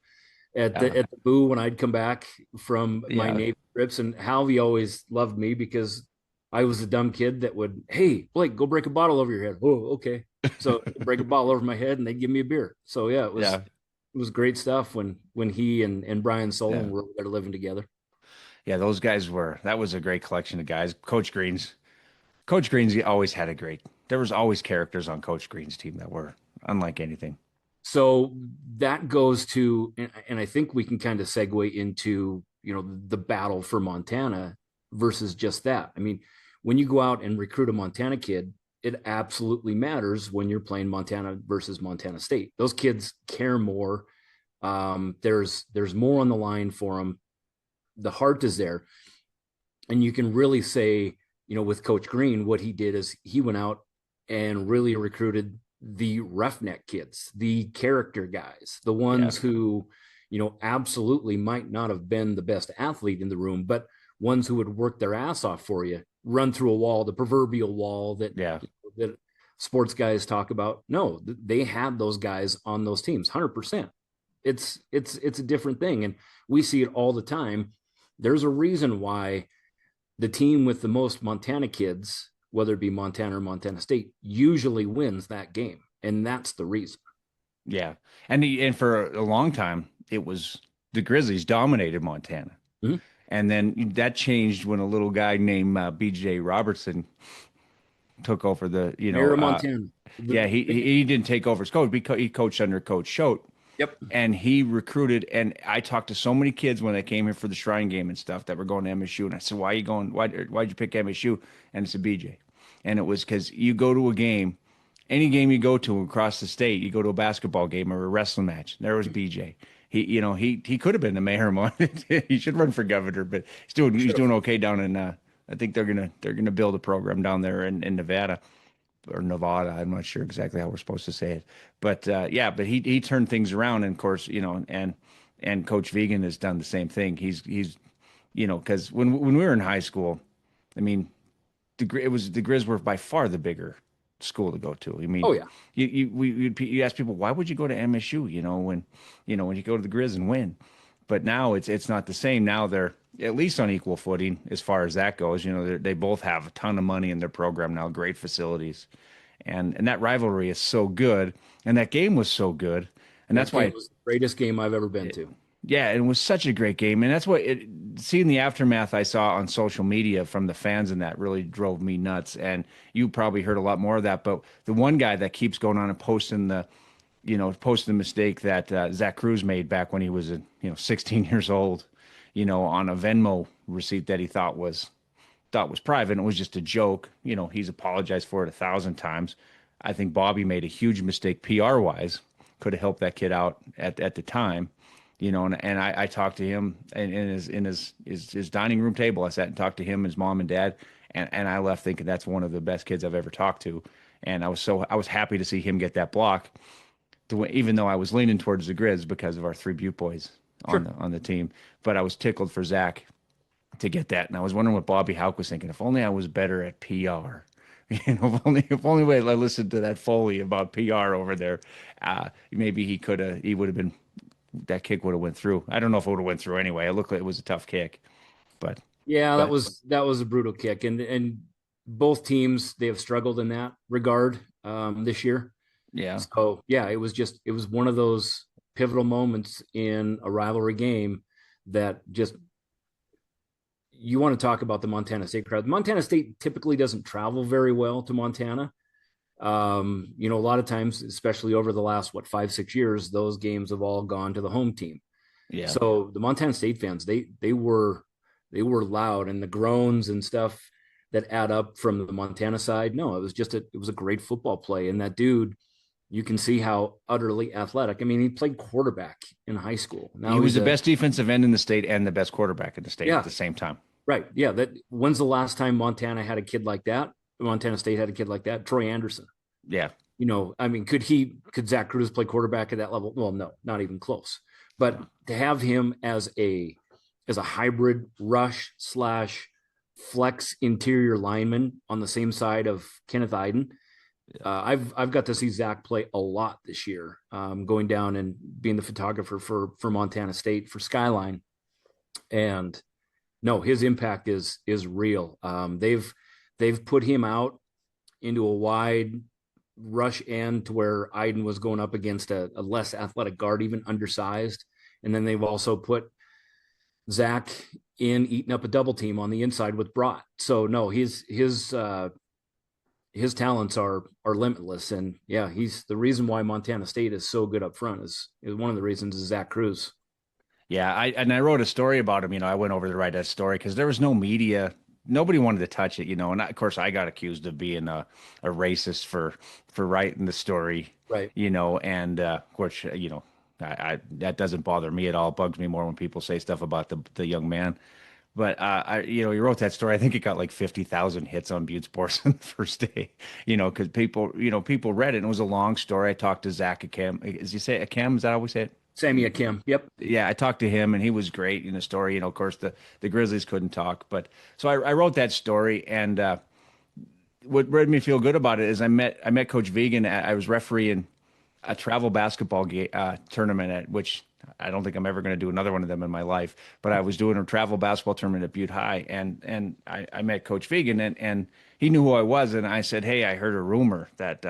at the Boo when I'd come back from my Navy trips. And Halvey always loved me because I was the dumb kid that would, hey, Blake, go break a bottle over your head. Oh, okay. So break a bottle over my head and they'd give me a beer. So it was great stuff when he and Brian Solon were there living together. Yeah, those guys that was a great collection of guys. Coach Green's always had there was always characters on Coach Green's team that were unlike anything. So that goes to, and I think we can kind of segue into, the battle for Montana versus just that. I mean, when you go out and recruit a Montana kid, it absolutely matters when you're playing Montana versus Montana State. Those kids care more. There's more on the line for them. The heart is there. And you can really say, with Coach Green, what he did is he went out and really recruited the roughneck kids, the character guys, the ones who, absolutely might not have been the best athlete in the room, but ones who would work their ass off for you, run through a wall, the proverbial wall that sports guys talk about. No, they had those guys on those teams, 100%. It's a different thing. And we see it all the time. There's a reason why the team with the most Montana kids, whether it be Montana or Montana State, usually wins that game. And that's the reason. Yeah. And for a long time, it was the Grizzlies dominated Montana. Mm-hmm. And then that changed when a little guy named BJ Robertson took over the, Mayor of Montana. He didn't take over as coach because he coached under Coach Schote. Yep. And he recruited, and I talked to so many kids when they came here for the Shrine game and stuff that were going to MSU. And I said, why are you going? Why'd you pick MSU? And it's a BJ. And it was because you go to a game, any game you go to across the state, you go to a basketball game or a wrestling match. There was BJ. He could have been the mayor of Montana. He should run for governor, but he's doing okay down in. I think they're gonna build a program down there in Nevada. Or Nevada, I'm not sure exactly how we're supposed to say it, but but he turned things around, and of course, and Coach Vegan has done the same thing. He's because when we were in high school, I mean, the Grizz were by far the bigger school to go to. I mean, you ask people, why would you go to MSU? When you go to the Grizz and win, but now it's not the same. Now they're at least on equal footing as far as that goes. They both have a ton of money in their program now, great facilities, and that rivalry is so good, and that game was so good, and that's why it was the greatest game I've ever been to. Yeah, it was such a great game, and that's what seeing the aftermath I saw on social media from the fans, and that really drove me nuts. And you probably heard a lot more of that, but the one guy that keeps going on and posting the mistake that Zach Cruz made back when he was 16 years old. On a Venmo receipt that he thought was private, and it was just a joke. He's apologized for it 1,000 times. I think Bobby made a huge mistake PR wise. Could have helped that kid out at the time, and I talked to him in his dining room table. I sat and talked to him, his mom and dad, and I left thinking that's one of the best kids I've ever talked to. And I was happy to see him get that block, even though I was leaning towards the Grizz because of our three Butte boys on the team. But I was tickled for Zach to get that, and I was wondering what Bobby Houck was thinking. If only I was better at PR, if only I listened to that Foley about PR over there, maybe he would have been that kick would have went through. I don't know if it would have went through anyway. It looked like it was a tough kick, but Yeah, but that was a brutal kick, and both teams, they have struggled in that regard this year. yeah, So yeah, it was one of those pivotal moments in a rivalry game that just, you want to talk about the Montana State crowd. Montana State typically doesn't travel very well to Montana. A lot of times, especially over the last 5-6 years, those games have all gone to the home team. yeah. So the Montana State fans, they were loud, and the groans and stuff that add up from the Montana side. No, it was a great football play. And that dude, you can see how utterly athletic. I mean, he played quarterback in high school. Now He was the best defensive end in the state and the best quarterback in the state at the same time. Right. Yeah. When's the last time Montana had a kid like that? Montana State had a kid like that. Troy Anderson. Yeah. I mean, could Zach Cruz play quarterback at that level? Well, no, not even close. But to have him as a hybrid rush / flex interior lineman on the same side of Kenneth Iden, I've got to see Zach play a lot this year, going down and being the photographer for Montana State for Skyline, and no, his impact is real. They've put him out into a wide rush end to where Iden was going up against a less athletic guard, even undersized, and then they've also put Zach in eating up a double team on the inside with Brott. So no, his talents are limitless, and yeah, he's the reason why Montana State is so good up front. Is one of the reasons is Zach Cruz. Yeah, I wrote a story about him. I went over to write that story because there was no media. Nobody wanted to touch it, and of course I got accused of being a racist for writing the story, right? And of course, I that doesn't bother me at all. It bugs me more when people say stuff about the young man. But you wrote that story. I think it got like 50,000 hits on Butte Sports on the first day. Because people read it, and it was a long story. I talked to Zach Akem. As you say, Akem, is that how we say it? Sammy Akem. Yep. Yeah, I talked to him, and he was great in the story. Of course, the Grizzlies couldn't talk, but so I wrote that story, and what made me feel good about it is I met Coach Vegan. I was refereeing a travel basketball tournament at which I don't think I'm ever going to do another one of them in my life, but I was doing a travel basketball tournament at Butte High, and I met Coach Vegan, and he knew who I was, and I said, hey, I heard a rumor that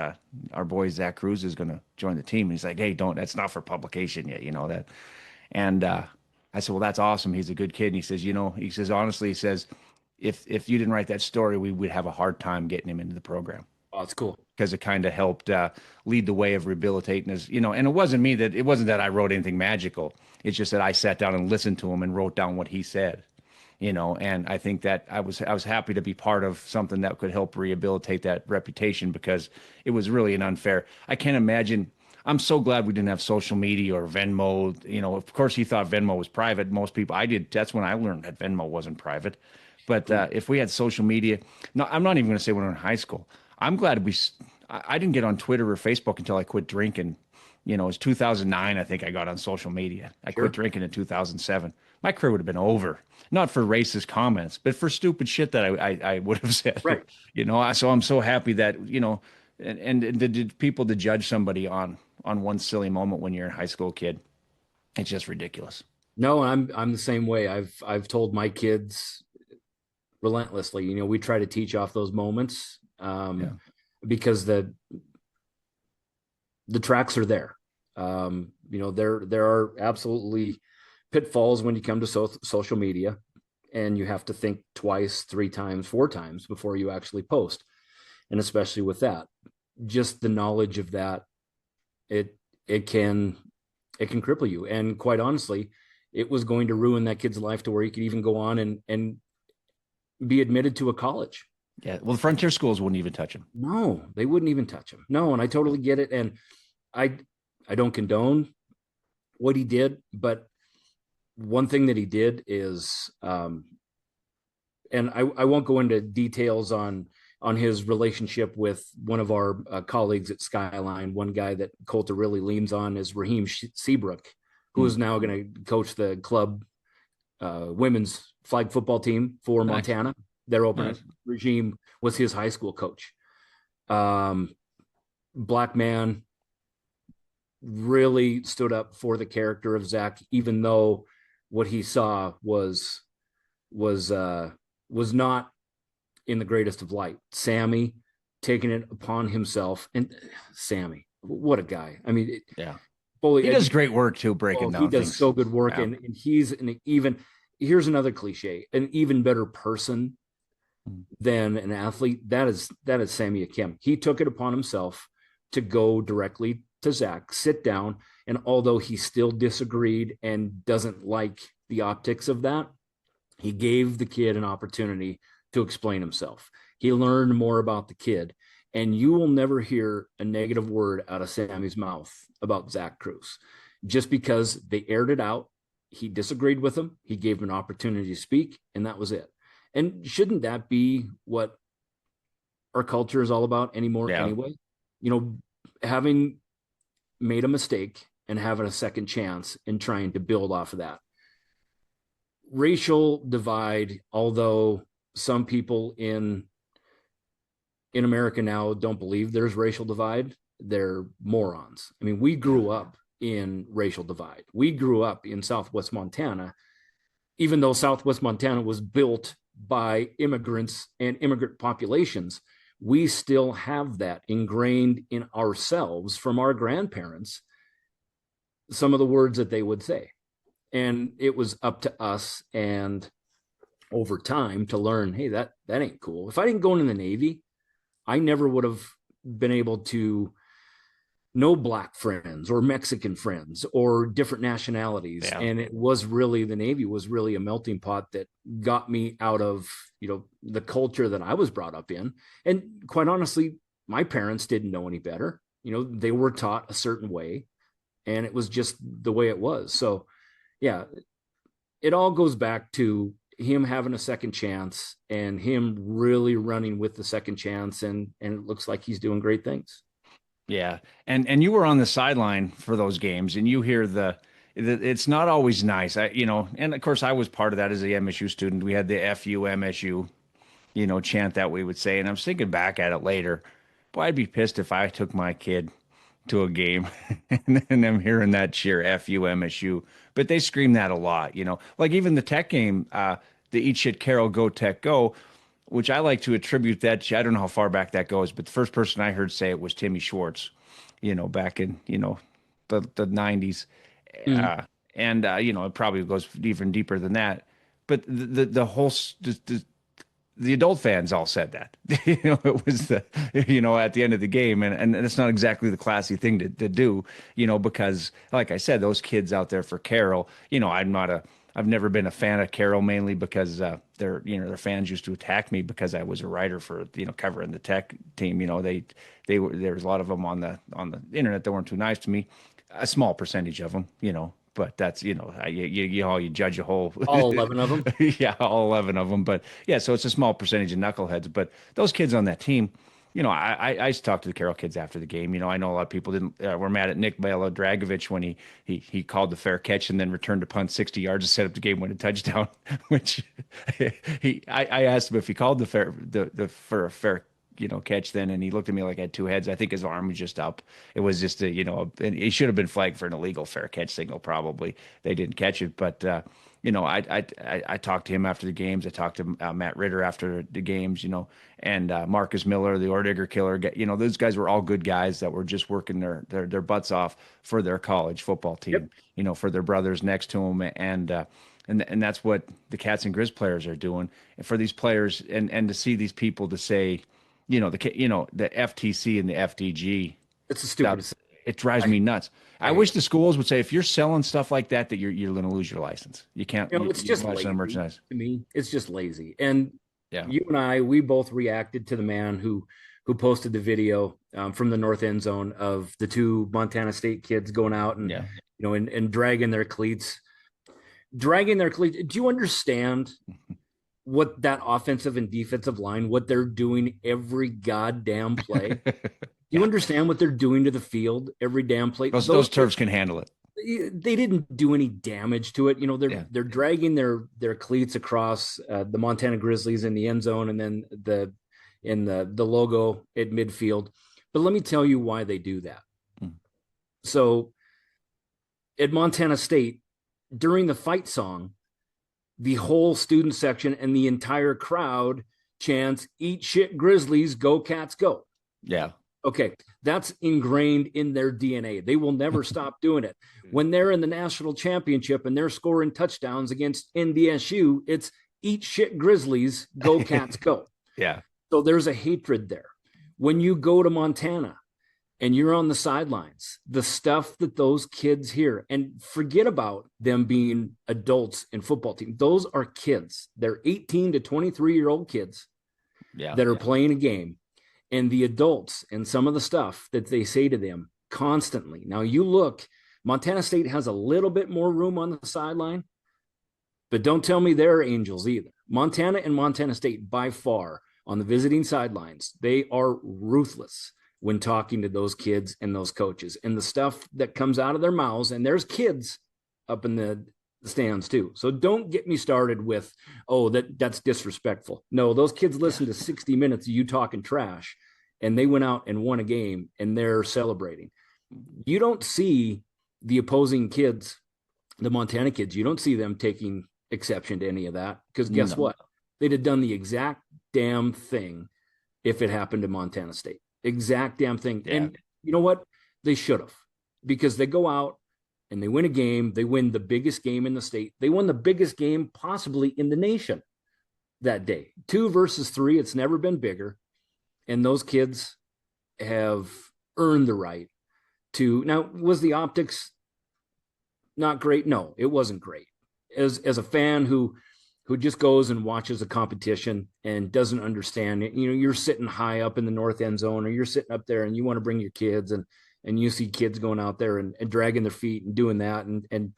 our boy Zach Cruz is going to join the team. And he's like, hey, that's not for publication yet, that. And I said, well, that's awesome. He's a good kid. And he says, honestly, if you didn't write that story, we would have a hard time getting him into the program. Oh, that's cool. Because it kind of helped lead the way of rehabilitating his, and it wasn't that I wrote anything magical. It's just that I sat down and listened to him and wrote down what he said, and I think that I was happy to be part of something that could help rehabilitate that reputation, because it was really an unfair. I can't imagine. I'm so glad we didn't have social media or Venmo. Of course he thought Venmo was private. Most people, I did. That's when I learned that Venmo wasn't private. But if we had social media, no, I'm not even going to say when we were in high school. I'm glad I didn't get on Twitter or Facebook until I quit drinking. It was 2009. I think I got on social media. I quit drinking in 2007. My career would have been over, not for racist comments, but for stupid shit that I would have said. Right. So I'm so happy that, and the people to judge somebody on one silly moment when you're a high school kid, it's just ridiculous. No, I'm the same way. I've told my kids relentlessly, we try to teach off those moments. Because the tracks are there. There are absolutely pitfalls when you come to social media, and you have to think twice, 3 times, 4 times before you actually post. And especially with that, just the knowledge of that, it can cripple you. And quite honestly, it was going to ruin that kid's life to where he could even go on and be admitted to a college. Yeah, well, the frontier schools wouldn't even touch him. No, they wouldn't even touch him. No, and I totally get it. And I don't condone what he did, but one thing that he did is, and I won't go into details on his relationship with one of our colleagues at Skyline. One guy that Colter really leans on is Raheem Seabrook, who is now going to coach the club women's flag football team for Montana. Their opening regime was his high school coach. Black man, really stood up for the character of Zach, even though what he saw was not in the greatest of light. Sammy taking it upon himself, and Sammy, what a guy! I mean, he does great work too, breaking down. He does things. so good work, and he's an even. Here's another cliche: an even better person than an athlete. That is Sammy Akim. He took it upon himself to go directly to Zach, sit down, and although he still disagreed and doesn't like the optics of that, he gave the kid an opportunity to explain himself. He learned more about the kid, and you will never hear a negative word out of Sammy's mouth about Zach Cruz, just because they aired it out. He disagreed with him. He gave him an opportunity to speak, and that was it. And shouldn't that be what our culture is all about anymore anyway? You know, having made a mistake and having a second chance and trying to build off of that. Racial divide, although some people in America now don't believe there's racial divide, they're morons. I mean, we grew up in racial divide. We grew up in Southwest Montana, even though Southwest Montana was built by immigrants and immigrant populations. We still have that ingrained in ourselves from our grandparents, some of the words that they would say. And it was up to us and over time to learn, hey, that ain't cool. If I didn't go into the Navy, I never would have been able to know Black friends or Mexican friends or different nationalities. Yeah. And it was really, the Navy was really a melting pot that got me out of, you know, the culture that I was brought up in. And quite honestly, my parents didn't know any better. You know, they were taught a certain way, and it was just the way it was. So yeah, it all goes back to him having a second chance and him really running with the second chance. And it looks like he's doing great things. Yeah. And you were on the sideline for those games, and you hear it's not always nice. And of course I was part of that as a MSU student. We had the FU MSU, chant that we would say. And I was thinking back at it later, boy, I'd be pissed if I took my kid to a game and I'm hearing that cheer FU MSU, but they scream that a lot, like even the Tech game, the Eat Shit Carol Go Tech Go, which I like to attribute that. I don't know how far back that goes, but the first person I heard say it was Timmy Schwartz, back in, the 90s. It probably goes even deeper than that. But the whole, the adult fans all said that, it was at the end of the game. And it's not exactly the classy thing to do, because like I said, those kids out there for Carroll, I've never been a fan of Carroll, mainly because their fans used to attack me because I was a writer for, covering the Tech team. There was a lot of them on the internet that weren't too nice to me, a small percentage of them, but that's, you judge a whole all 11 of them. Yeah, all 11 of them. But yeah, so it's a small percentage of knuckleheads, but those kids on that team, I used to talk to the Carroll kids after the game. I know a lot of people were mad at Nick Dragovich when he called the fair catch and then returned to punt 60 yards to set up the game-winning touchdown, which I asked him if he called for a fair catch then, and he looked at me like I had two heads. I think his arm was just up. It was just and he should have been flagged for an illegal fair catch signal. Probably they didn't catch it, but I talked to him after the games. I talked to Matt Ritter after the games, and Marcus Miller, the Ordigger killer. Those guys were all good guys that were just working their butts off for their college football team. Yep. For their brothers next to them, and that's what the Cats and Grizz players are doing. And for these players, and to see these people to say, the FTC and the FDG. It's the stupidest. It drives me nuts. I wish the schools would say, if you're selling stuff like that you're going to lose your license. You can't. It's just lazy. Merchandise. To me, it's just lazy. And you and we both reacted to the man who posted the video from the north end zone of the two Montana State kids going out and and dragging their cleats. Do you understand what that offensive and defensive line, what they're doing every goddamn play? You understand what they're doing to the field every damn play? Those turfs can handle it. They didn't do any damage to it. They're dragging their cleats across the Montana Grizzlies in the end zone, and then the logo at midfield. But let me tell you why they do that. So at Montana State, during the fight song, the whole student section and the entire crowd chants, "Eat shit Grizzlies, go Cats, go." Yeah. Okay, that's ingrained in their DNA. They will never stop doing it. When they're in the national championship and they're scoring touchdowns against NDSU, it's "Eat shit Grizzlies, go Cats, go." Yeah. So there's a hatred there. When you go to Montana and you're on the sidelines, the stuff that those kids hear, and forget about them being adults in football team. Those are kids. They're 18 to 23-year-old kids that are playing a game. And the adults and some of the stuff that they say to them constantly. Now you look, Montana State has a little bit more room on the sideline, but don't tell me they're angels either. Montana and Montana State by far on the visiting sidelines, they are ruthless when talking to those kids and those coaches, and the stuff that comes out of their mouths. And there's kids up in the stands too. So don't get me started with, oh, that's disrespectful. No, those kids listened to 60 minutes of you talking trash, and they went out and won a game, and they're celebrating. You don't see the opposing kids, the Montana kids, you don't see them taking exception to any of that, because guess what? They'd have done the exact damn thing if it happened to Montana State. Exact damn thing. Yeah. And you know what? They should have, because they go out and they win a game. They win the biggest game in the state. They won the biggest game possibly in the nation that day. 2 versus 3. It's never been bigger. And those kids have earned the right to. Now, was the optics not great? No, it wasn't great. As a fan who just goes and watches a competition and doesn't understand it, you're sitting high up in the north end zone, or you're sitting up there and you want to bring your kids, and you see kids going out there and dragging their feet and doing that and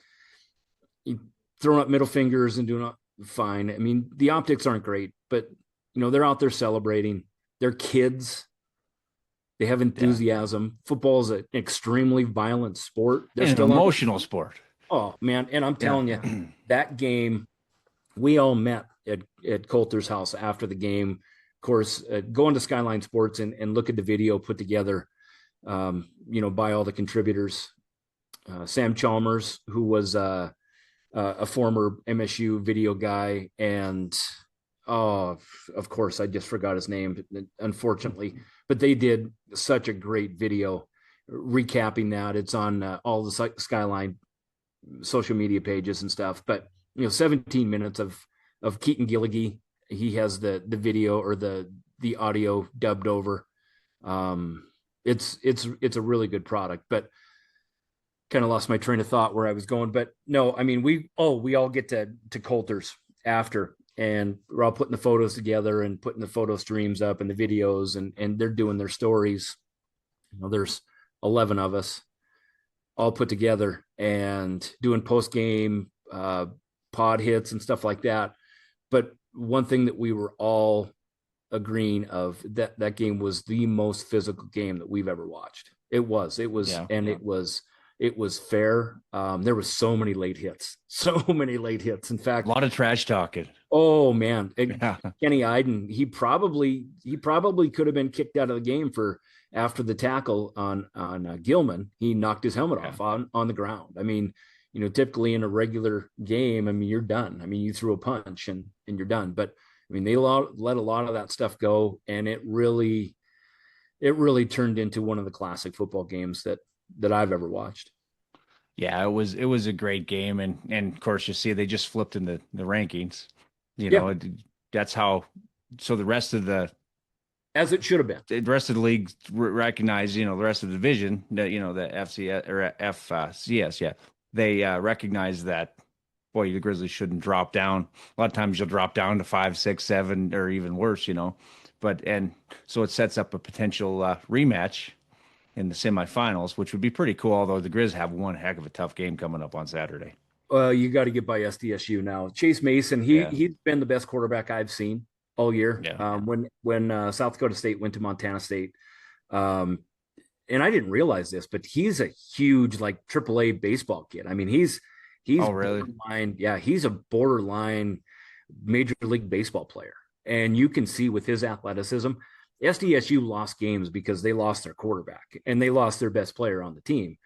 throwing up middle fingers and doing fine. I mean, the optics aren't great, but they're out there celebrating. They're kids. They have enthusiasm. Yeah. Football is an extremely violent sport. They're still an emotional sport. Oh man. And I'm telling you, that game, we all met at Coulter's house after the game. Of course, going to Skyline Sports and look at the video put together, by all the contributors. Sam Chalmers, who was a former MSU video guy, and of course, I just forgot his name, unfortunately. But they did such a great video recapping that. It's on all the Skyline social media pages and stuff. But 17 minutes of Keaton Gilligy. He has the video or the audio dubbed over. It's a really good product, but kind of lost my train of thought where I was going. But no, I mean, we all get to Coulter's after, and we're all putting the photos together and putting the photo streams up and the videos, and they're doing their stories. There's 11 of us all put together and doing post-game pod hits and stuff like that. But one thing that we were all agreeing of, that game was the most physical game that we've ever watched. It was it was fair. There was so many late hits. In fact, a lot of trash talking. Oh man. Kenny Iden, he probably could have been kicked out of the game for after the tackle on Gilman. He knocked his helmet off on the ground. I mean, typically in a regular game, I mean, you're done. I mean, you threw a punch and you're done. But I mean, they let a lot of that stuff go, and it really turned into one of the classic football games that I've ever watched. Yeah, it was a great game, and of course, you see they just flipped in the rankings. That's how. So the rest of the, as it should have been, the rest of the league recognize, the rest of the division, the FCS or FCS, they recognize that. Boy, the Grizzlies shouldn't drop down. A lot of times you'll drop down to 5, 6, 7, or even worse, and so it sets up a potential rematch in the semifinals, which would be pretty cool. Although the Grizz have one heck of a tough game coming up on Saturday. You got to get by SDSU now. Chase Mason, he's been the best quarterback I've seen all year. Yeah. When South Dakota State went to Montana State, and I didn't realize this, but he's a huge AAA baseball kid. I mean, he's really? Borderline, he's a borderline Major League Baseball player, and you can see with his athleticism, SDSU lost games because they lost their quarterback and they lost their best player on the team.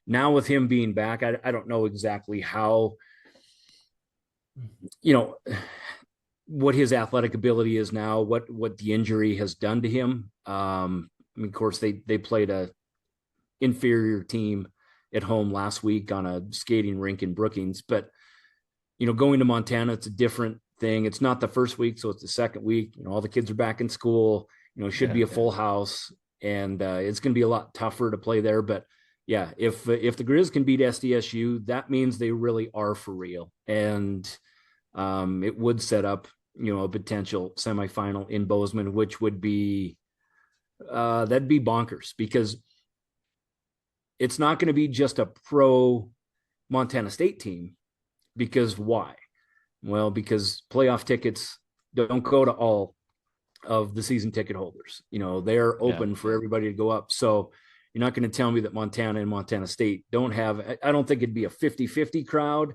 Now with him being back, I don't know exactly how, what his athletic ability is now, what the injury has done to him. Of course, they played a inferior team at home last week on a skating rink in Brookings, but going to Montana, it's a different thing. It's not the first week, so it's the second week. All the kids are back in school. Should be a full house, and it's going to be a lot tougher to play there. But yeah, if the Grizz can beat SDSU, that means they really are for real, and it would set up a potential semifinal in Bozeman, which would be that'd be bonkers, because it's not going to be just a pro Montana State team. Because why? Well, because playoff tickets don't go to all of the season ticket holders. They're open for everybody to go up. So you're not going to tell me that Montana and Montana State don't have, I don't think it'd be a 50-50 crowd,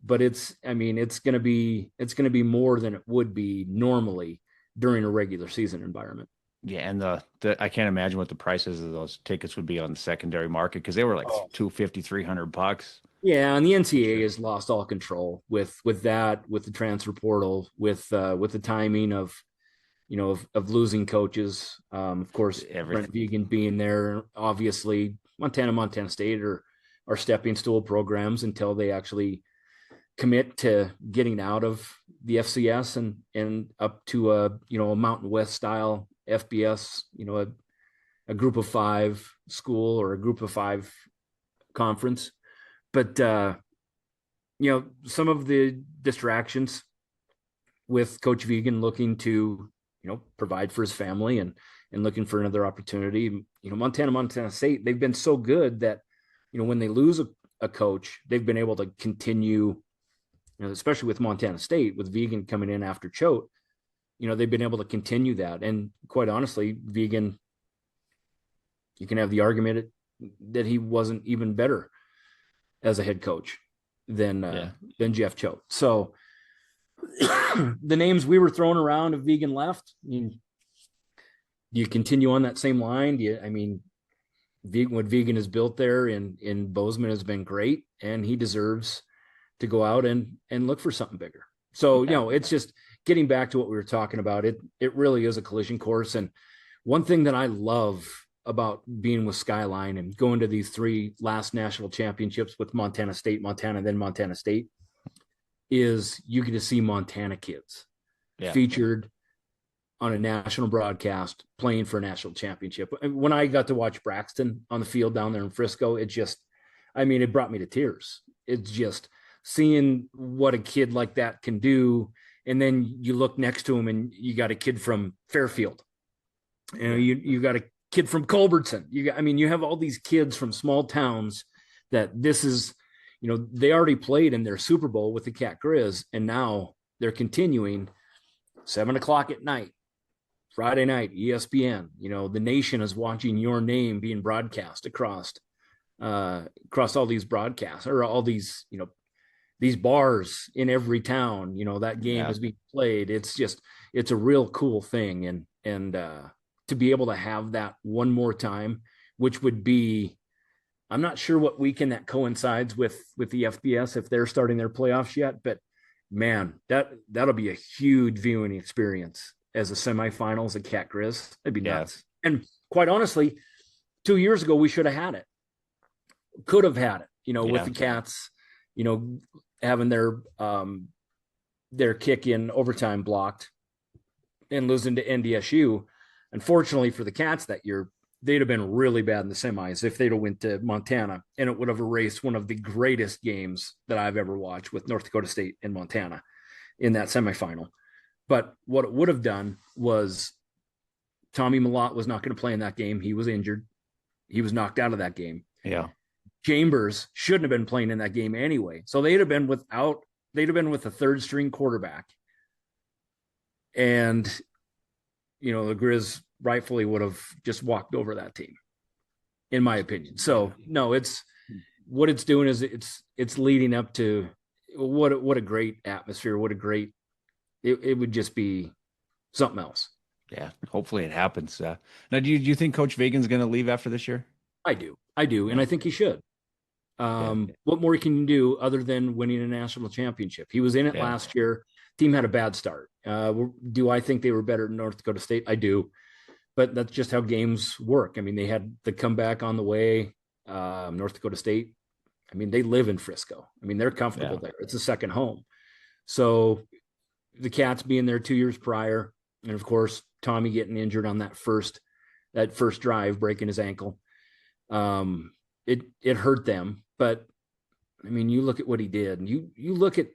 but it's going to be more than it would be normally during a regular season environment. Yeah, and the I can't imagine what the prices of those tickets would be on the secondary market, because they were like $250, $300. Yeah, and the NCAA has lost all control with that, with the transfer portal, with the timing of losing coaches. Of course, Brent Vegan being there. Obviously, Montana State are stepping stool programs until they actually commit to getting out of the FCS and up to a Mountain West style FBS, a group of 5 school or a group of 5 conference. But some of the distractions with Coach Vegan looking to provide for his family and looking for another opportunity. Montana State, they've been so good that when they lose a coach, they've been able to continue, especially with Montana State, with Vegan coming in after Choate, they've been able to continue that. And quite honestly, Vegan, you can have the argument that he wasn't even better as a head coach than Jeff Choate. So the names we were throwing around if Vegan left, do you continue on that same line? What Vegan has built there in Bozeman has been great, and he deserves to go out and look for something bigger. So, it's just getting back to what we were talking about. It really is a collision course. And one thing that I love about being with Skyline and going to these 3 last national championships with Montana State, then Montana State, is you get to see Montana kids featured on a national broadcast playing for a national championship. When I got to watch Braxton on the field down there in Frisco, it brought me to tears. It's just seeing what a kid like that can do. And then you look next to him and you got a kid from Fairfield, you got a kid from Culbertson. You have all these kids from small towns that this is, they already played in their Super Bowl with the Cat Grizz, and now they're continuing 7:00 at night, Friday night, ESPN. The nation is watching your name being broadcast across all these broadcasts, or all these, these bars in every town. That game is being played. It's a real cool thing. And to be able to have that one more time, which would be, I'm not sure what weekend that coincides with the FBS, if they're starting their playoffs yet, but man, that'll be a huge viewing experience as a semifinals at Cat Grizz. That'd be nuts. And quite honestly, 2 years ago, we should have had it. Could have had it, with the Cats, having their kick in overtime blocked and losing to NDSU. Unfortunately for the Cats that year, they'd have been really bad in the semis if they'd have went to Montana, and it would have erased one of the greatest games that I've ever watched with North Dakota State and Montana in that semifinal. But what it would have done was Tommy Malott was not going to play in that game. He was injured. He was knocked out of that game. Yeah. Chambers shouldn't have been playing in that game anyway. So they'd have been with a 3rd string quarterback. And, the Grizz rightfully would have just walked over that team, in my opinion. So no, it's what it's doing is it's leading up to what a great atmosphere. What a great, it would just be something else. Yeah. Hopefully it happens. Now, do you think Coach Vegan's going to leave after this year? I do. And I think he should. What more can you do other than winning a national championship? He was in it last year. Team had a bad start. Do I think they were better than North Dakota State? I do, but that's just how games work. I mean, they had the comeback on the way. North Dakota State, I mean, they live in Frisco. I mean, they're comfortable there. It's a second home. So the Cats being there 2 years prior, and of course, Tommy getting injured on that first drive, breaking his ankle. It hurt them, but I mean, you look at what he did, and you look at.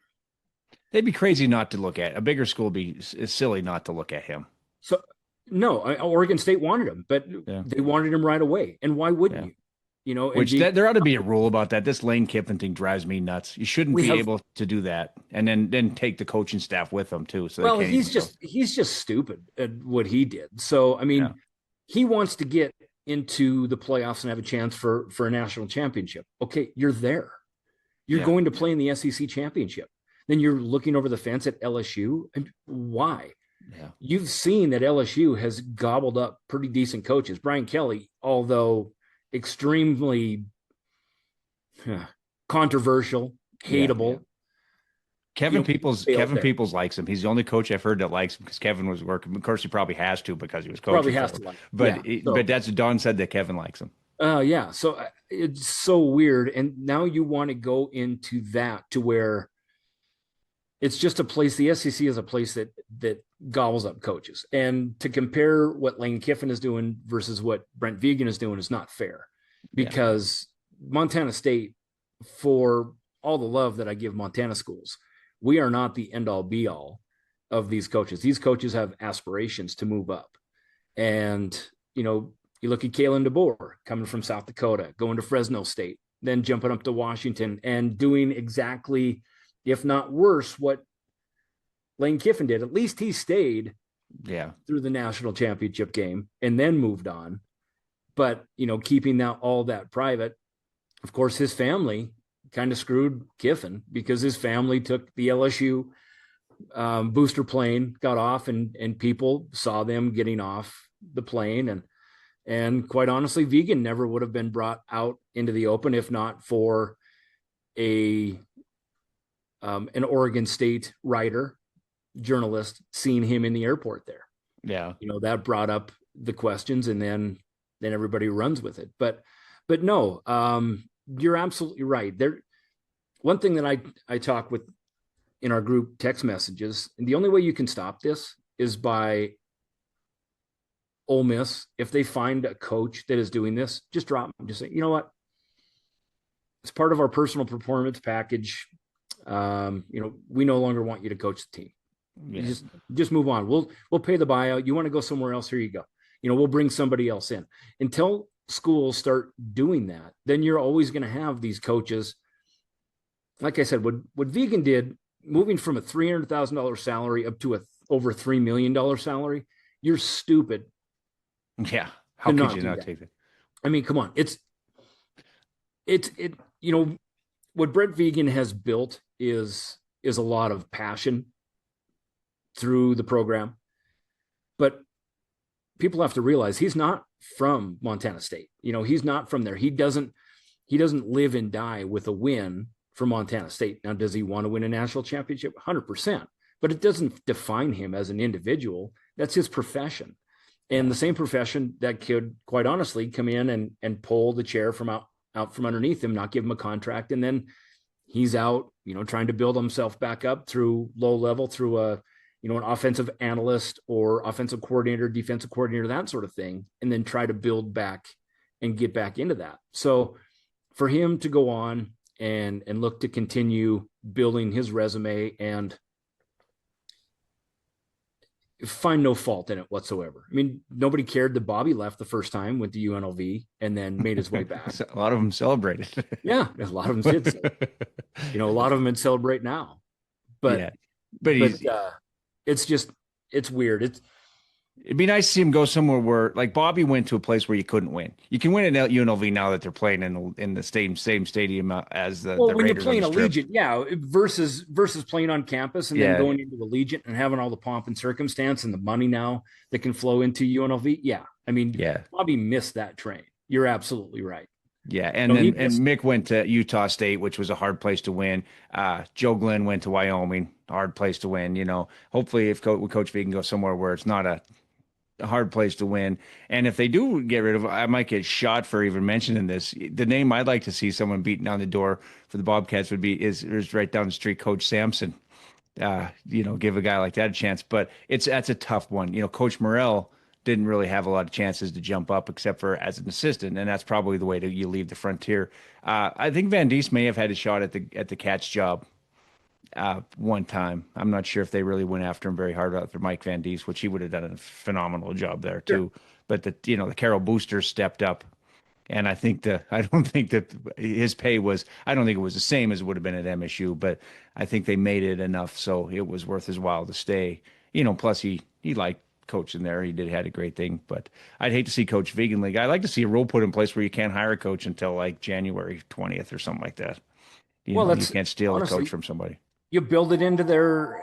They'd be crazy not to look at a bigger school. Is silly not to look at him. So no, Oregon State wanted him, but they wanted him right away. And why wouldn't you? You know, there ought to be a rule about that. This Lane Kiffin thing drives me nuts. You shouldn't be able to do that, and then take the coaching staff with them too. So he's just stupid at what he did. So I mean, he wants to get into the playoffs and have a chance for a national championship. Okay, you're there. You're going to play in the SEC championship. Then you're looking over the fence at LSU. And why? Yeah. You've seen that LSU has gobbled up pretty decent coaches. Brian Kelly, although extremely controversial, hateable. Kevin Peoples likes him. He's the only coach I've heard that likes him because Kevin was working. Of course, he probably has to because he was coaching. Probably has to like him. But that's Don said that Kevin likes him. Yeah. So it's so weird. And now you want to go into that to where it's just a place. The SEC is a place that gobbles up coaches. And to compare what Lane Kiffin is doing versus what Brent Vigen is doing is not fair because Montana State, for all the love that I give Montana schools, we are not the end all be all of these coaches. These coaches have aspirations to move up. And, you know, you look at Kalen DeBoer coming from South Dakota, going to Fresno State, then jumping up to Washington and doing exactly, if not worse, what Lane Kiffin did. At least he stayed through the national championship game and then moved on. But, you know, keeping all that private, of course, his family kind of screwed Kiffin because his family took the LSU booster plane, got off, and people saw them getting off the plane. And quite honestly, Vigen never would have been brought out into the open if not for an Oregon State writer, journalist, seeing him in the airport there. Yeah. You know, that brought up the questions, and then everybody runs with it. But no, you're absolutely right. One thing that I talk with in our group text messages, and the only way you can stop this is by Ole Miss. If they find a coach that is doing this, just drop them. Just say, you know what? It's part of our personal performance package. You know, we no longer want you to coach the team. Yeah. Just move on. We'll pay the buyout. You want to go somewhere else? Here you go. You know, we'll bring somebody else in. Until schools start doing that, then you're always going to have these coaches. Like I said, what Vigen did, moving from a $300,000 salary up to over $3 million salary, you're stupid. Yeah. How could you not take it? I mean, come on. It's you know, what Brent Vigen has built is a lot of passion through the program, but people have to realize he's not from Montana State. You know, he's not from there. He doesn't live and die with a win for Montana State. Now, does he want to win a national championship? 100%, but it doesn't define him as an individual. That's his profession. And the same profession that could quite honestly come in and pull the chair from out from underneath him, not give him a contract. And then he's out, you know, trying to build himself back up through low level, through an offensive analyst or offensive coordinator, defensive coordinator, that sort of thing, and then try to build back and get back into that. So for him to go on and look to continue building his resume and find no fault in it whatsoever. I mean, nobody cared that Bobby left the first time, went to UNLV, and then made his way back. A lot of them celebrated. Yeah, a lot of them did. You know, a lot of them would celebrate now. But it's weird. It'd be nice to see him go somewhere where, like, Bobby went to a place where you couldn't win. You can win at UNLV now that they're playing in the same stadium as the when Raiders. You're playing Allegiant, versus playing on campus and then going into Allegiant and having all the pomp and circumstance and the money now that can flow into UNLV. Yeah, I mean, Bobby missed that train. You're absolutely right. Yeah, and Mick went to Utah State, which was a hard place to win. Joe Glenn went to Wyoming, hard place to win. Hopefully if Coach V can go somewhere where it's not a hard place to win. And if they do get rid of, I might get shot for even mentioning this. The name I'd like to see someone beating down the door for the Bobcats is right down the street, Coach Sampson. Give a guy like that a chance. But that's a tough one. Coach Morrell didn't really have a lot of chances to jump up except for as an assistant, and that's probably the way you leave the frontier. I think Van Diest may have had a shot at the catch job one time. I'm not sure if they really went after him very hard after Mike Van Diest, which he would have done a phenomenal job there too. Sure. But the Carol Boosters stepped up, and I don't think that his pay was. I don't think it was the same as it would have been at MSU, but I think they made it enough so it was worth his while to stay. Plus he liked coaching there. He had a great thing, but I'd hate to see Coach Vegan League. I'd like to see a rule put in place where you can't hire a coach until like January 20th or something like that. You can't steal a coach from somebody. You build it into their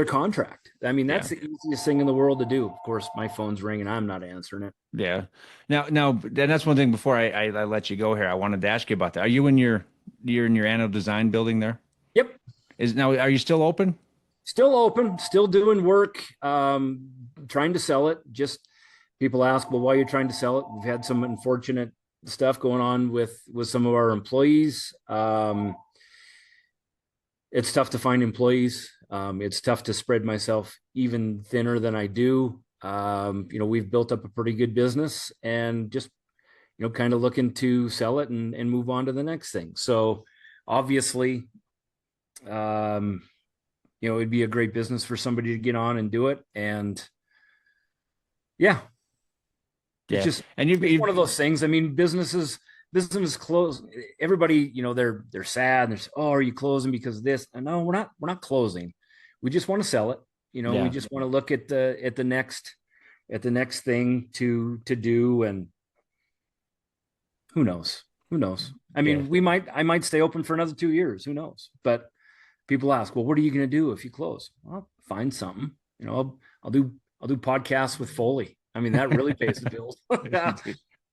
contract. I mean, that's the easiest thing in the world to do. Of course, my phone's ringing. I'm not answering it. Yeah. Now, that's one thing before I let you go here. I wanted to ask you about that. Are you in your Anno Design building there? Yep. Are you still open? Still open, still doing work, trying to sell it. Just people ask, well, why are you trying to sell it? We've had some unfortunate stuff going on with some of our employees. It's tough to find employees. It's tough to spread myself even thinner than I do. We've built up a pretty good business and just, kind of looking to sell it and move on to the next thing. So obviously, it'd be a great business for somebody to get on and do it. And it's just, and you've one of those things. I mean, business close. Everybody, they're sad. And they're, are you closing because of this? And no, we're not closing. We just want to sell it. We just want to look at the next thing to do. And who knows? I mean, I might stay open for another 2 years. Who knows? But people ask, well, what are you going to do if you close? Well, find something. I'll do podcasts with Foley. I mean, that really pays the bills.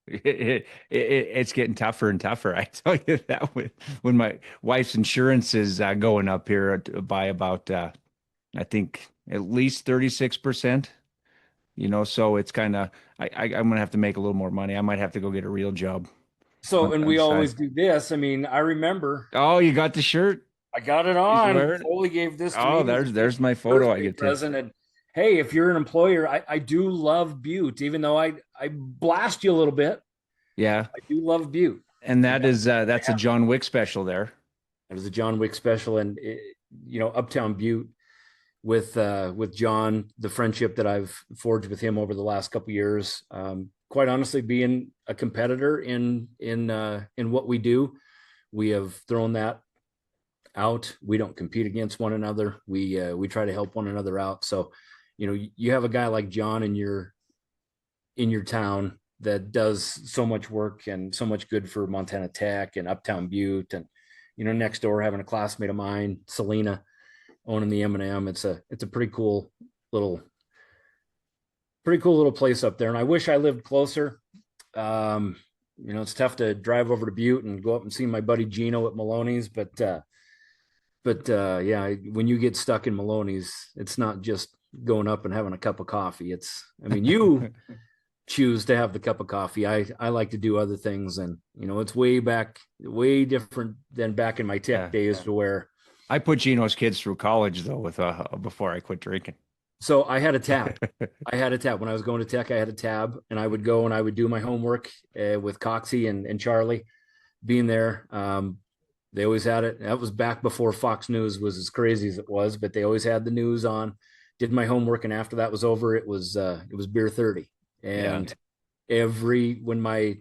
It's getting tougher and tougher. I tell you that when my wife's insurance is going up here by about, I think at least 36%. So it's kind of I'm going to have to make a little more money. I might have to go get a real job. So, and we always do this. I mean, I remember. Oh, you got the shirt? I got it on. Foley gave this to me. Oh, there's my photo. I get present. And hey, if you're an employer, I do love Butte, even though I blast you a little bit. Yeah, I do love Butte. And that's a John Wick special there. It was a John Wick special, and Uptown Butte with John, the friendship that I've forged with him over the last couple of years. Quite honestly, being a competitor in what we do, we have thrown that out. We don't compete against one another. We try to help one another out. So, you have a guy like John in your town that does so much work and so much good for Montana Tech and Uptown Butte, and next door having a classmate of mine, Selena, owning the M&M. It's a pretty cool little place up there. And I wish I lived closer. It's tough to drive over to Butte and go up and see my buddy Gino at Maloney's, but when you get stuck in Maloney's, it's not just going up and having a cup of coffee. You choose to have the cup of coffee. I like to do other things, and it's way different than back in my tech days to where I put Gino's kids through college though before I quit drinking. So I had a tab. When I was going to tech. I had a tab, and I would go and I would do my homework with Coxie and Charlie being there. They always had it. That was back before Fox News was as crazy as it was, but they always had the news on. Did my homework, and after that was over, it was beer 30. And when my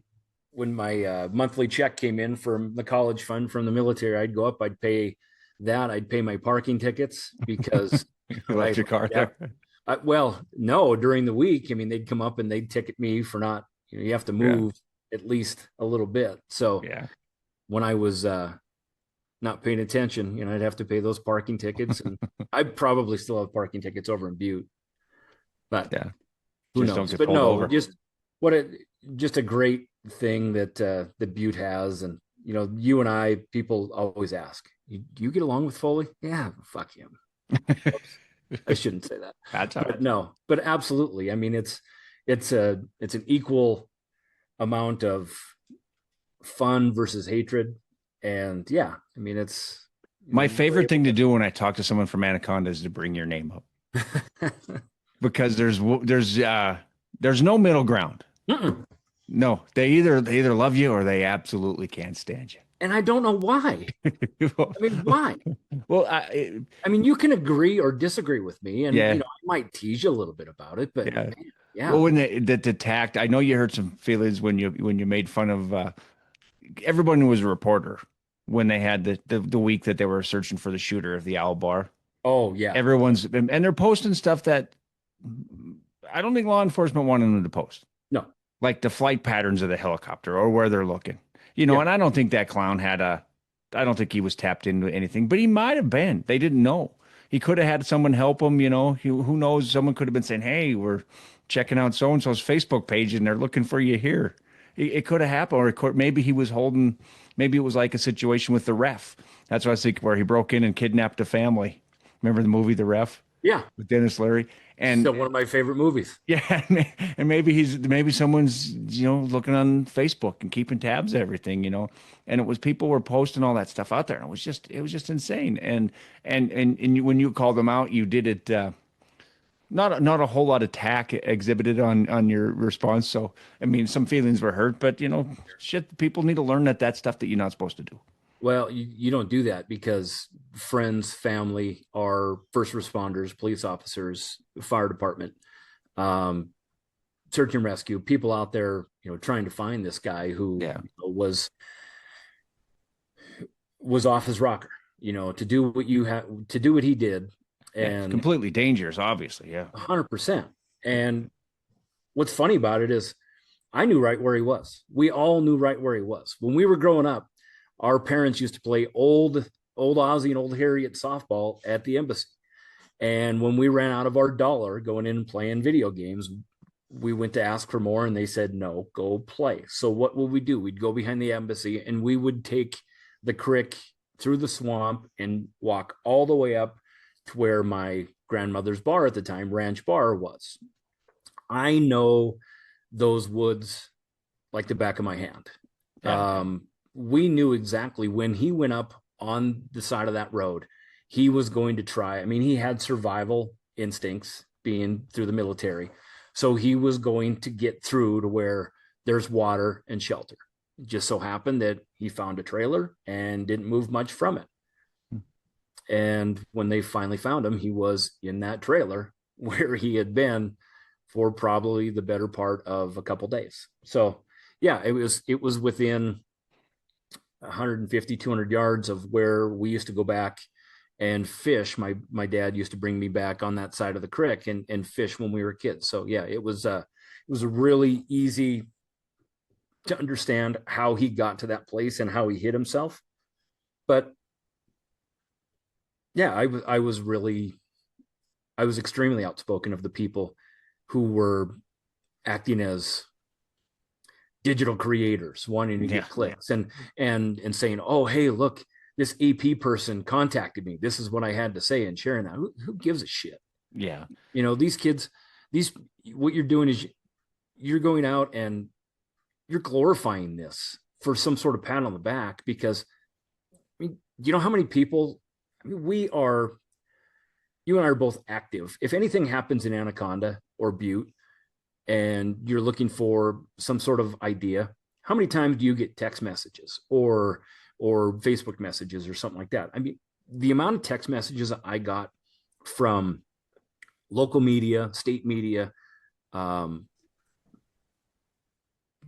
monthly check came in from the college fund from the military, I'd go up, I'd pay my parking tickets because you left your car there. No, during the week, they'd come up and they'd ticket me for not, you have to move at least a little bit. So when I was not paying attention, I'd have to pay those parking tickets, and I probably still have parking tickets over in Butte, but who knows? But no, over. Just just a great thing that that Butte has. And you and I, people always ask, do you get along with Foley? Yeah, fuck him. I shouldn't say that. That's all But right. no, but absolutely. I mean, it's an equal amount of fun versus hatred. And yeah, I mean, it's My we're favorite thing to do when I talk to someone from Anaconda is to bring your name up able because there's no middle ground. Mm-mm. No, they either love you or they absolutely can't stand And I don't know why. you. I mean, why? Well, I mean, you can agree or disagree with me, and yeah, I might tease you a little bit about it, but yeah. man, yeah. Well, when the tact, I know you hurt some feelings when you made fun of everyone who was a reporter when they had the week that they were searching for the shooter of the Owl Bar. Oh yeah. And they're posting stuff that I don't think law enforcement wanted them to post, No. like the flight patterns of the helicopter or where they're looking. Yeah. And I don't think that clown I don't think he was tapped into anything, but he might have been. They didn't know. He could have had someone help him, who knows? Someone could have been saying, "Hey, we're checking out so and so's Facebook page and they're looking for you here." It could have happened, or maybe he was holding, maybe it was like a situation with the ref. That's what I was thinking, where he broke in and kidnapped a family. Remember the movie The Ref Yeah. with Dennis Leary? And Still one of my favorite movies. yeah, and maybe someone's looking on Facebook and keeping tabs of everything, and it was people were posting all that stuff out there, and it was just insane. And when you called them out, you did it. Not a whole lot of tact exhibited on your response. So I mean, some feelings were hurt, but shit, people need to learn that stuff that you're not supposed to do. Well, you don't do that because friends, family are first responders, police officers, fire department, um, search and rescue, people out there, trying to find this guy who Yeah. Was off his rocker, to do what to do what he did, Yeah, it's and completely dangerous, obviously. Yeah. 100%. And what's funny about it is I knew right where he was. We all knew right where he was. When we were growing up, our parents used to play old Ozzie and old Harriet softball at the embassy. And when we ran out of our dollar going in and playing video games, we went to ask for more and they said, no, go play. So what would we do? We'd go behind the embassy and we would take the creek through the swamp and walk all the way up to where my grandmother's bar at the time, Ranch Bar, was. I know those woods like the back of my hand. Yeah. We knew exactly when he went up on the side of that road, he was going to try. I mean, he had survival instincts being through the military. So he was going to get through to where there's water and shelter. It just so happened that he found a trailer and didn't move much from it. And when they finally found him, he was in that trailer where he had been for probably the better part of a couple days. So yeah, it was within 150, 200 yards of where we used to go back and fish. My dad used to bring me back on that side of the creek and fish when we were kids. So yeah, it was really easy to understand how he got to that place and how he hid himself. But yeah, I was extremely outspoken of the people who were acting as digital creators wanting to get clicks and saying, oh, hey, look, this AP person contacted me. This is what I had to say, and sharing that. Who gives a shit? Yeah. These kids, what you're doing is you're going out and you're glorifying this for some sort of pat on the back, because I mean, you know how many people, I mean, you and I are both active. If anything happens in Anaconda or Butte and you're looking for some sort of idea, how many times do you get text messages or Facebook messages or something like that? I mean, the amount of text messages I got from local media, state media,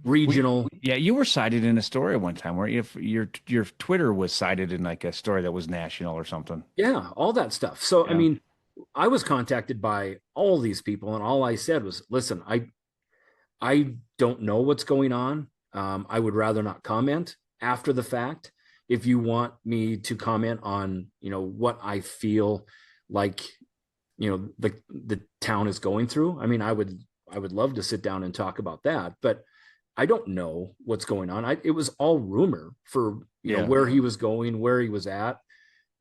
regional. You were cited in a story one time where if your Twitter was cited in like a story that was national or something. Yeah, all that stuff. So, Yeah. I mean, I was contacted by all these people, and all I said was, listen, I don't know what's going on. I would rather not comment after the fact. If you want me to comment on, what I feel like, the town is going through, I mean, I would love to sit down and talk about that. But I don't know what's going on. It was all rumor for, you know, Yeah. where he was going, where he was at.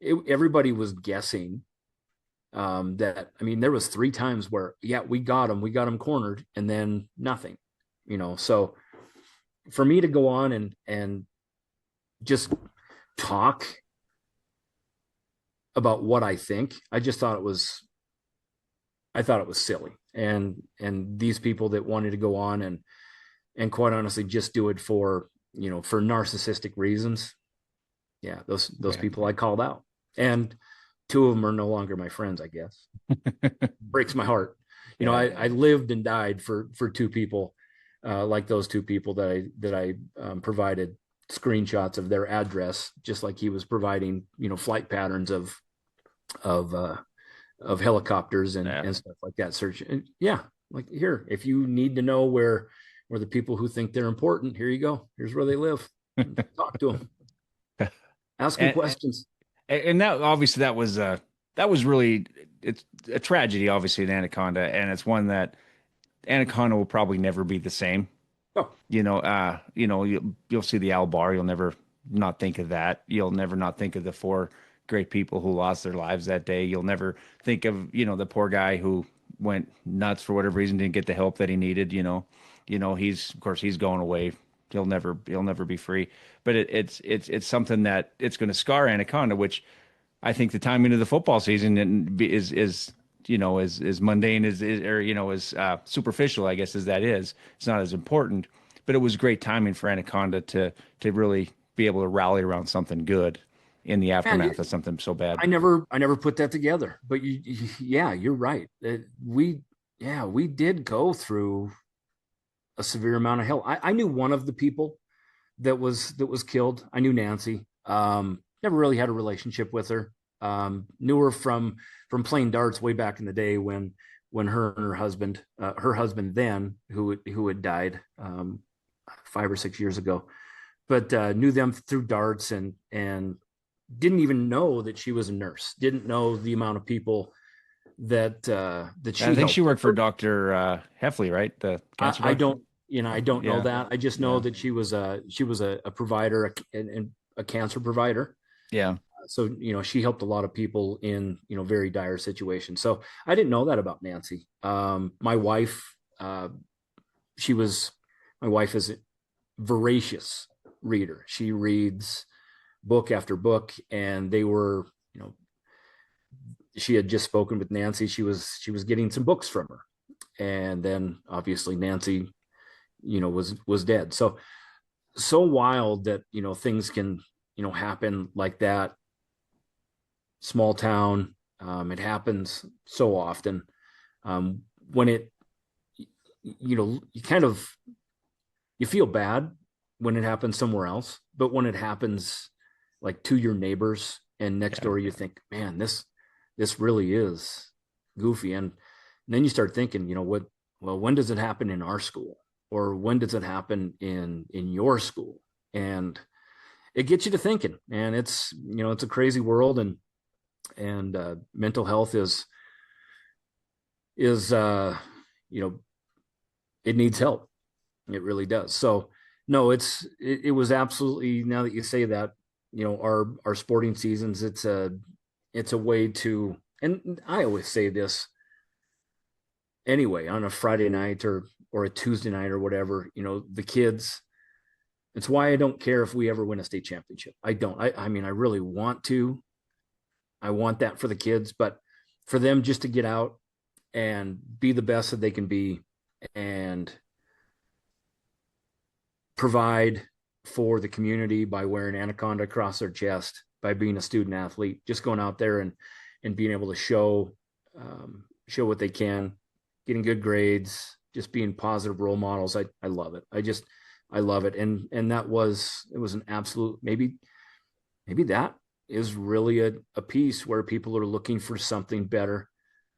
Everybody was guessing that, I mean, there was 3 times where, yeah, we got him cornered, and then nothing, you know. So for me to go on and just talk about what I think, I thought it was silly. And these people that wanted to go on and quite honestly just do it for, you know, for narcissistic reasons. Yeah, those people I called out, and 2 of them are no longer my friends, I guess. Breaks my heart. You know, I lived and died for 2 people, like those 2 people that I provided screenshots of their address, just like he was providing, you know, flight patterns of helicopters and stuff like that. Search. And yeah, like, here, if you need to know where the people who think they're important, here you go. Here's where they live. Talk to them. Ask them questions. And that, obviously, that was really, it's a tragedy, obviously, in Anaconda, and it's one that Anaconda will probably never be the same. Oh. You know, you'll see the Al Bar, you'll never not think of that. You'll never not think of the 4 great people who lost their lives that day. You'll never think of, you know, the poor guy who went nuts for whatever reason, didn't get the help that he needed. You know, he's going away. He'll never be free. But it's something that it's going to scar Anaconda, which I think the timing of the football season is you know, as mundane as or, you know, as superficial, I guess, as that is. It's not as important, but it was great timing for Anaconda to really be able to rally around something good in the aftermath of something so bad. I never put that together, but yeah, you're right. We did go through a severe amount of hell. I knew one of the people that was killed. I knew Nancy. Never really had a relationship with her. Knew her from playing darts way back in the day when her and her husband then, who had died 5 or 6 years ago, but knew them through darts and didn't even know that she was a nurse. Didn't know the amount of people that she. I think she worked for Dr. Heffley, right? The cancer I doctor? don't, you know, I don't know that. I just know that she was a provider and a cancer provider. Yeah. So, you know, she helped a lot of people in, you know, very dire situations. So I didn't know that about Nancy. My wife, my wife is a voracious reader. She reads book after book, and they were, you know, she had just spoken with Nancy. She was getting some books from her. And then obviously Nancy, you know, was dead. So wild that, you know, things can, you know, happen like that. Small town. It happens so often. When it, you know, you feel bad when it happens somewhere else, but when it happens like to your neighbors and next door, you think, man, this really is goofy. And then you start thinking, you know, when does it happen in our school, or when does it happen in your school? And it gets you to thinking, and it's, you know, it's a crazy world, and mental health is you know, it needs help. It really does. So no, it was absolutely, now that you say that, you know, our sporting seasons, it's a way to, and I always say this anyway, on a Friday night or a Tuesday night or whatever, you know, the kids, it's why I don't care if we ever win a state championship. I don't. I mean, I really want to. I want that for the kids, but for them just to get out and be the best that they can be and provide for the community by wearing Anaconda across their chest, by being a student athlete, just going out there and being able to show what they can, getting good grades, just being positive role models. I love it. I love it. And it was an absolute, maybe that is really a piece where people are looking for something better.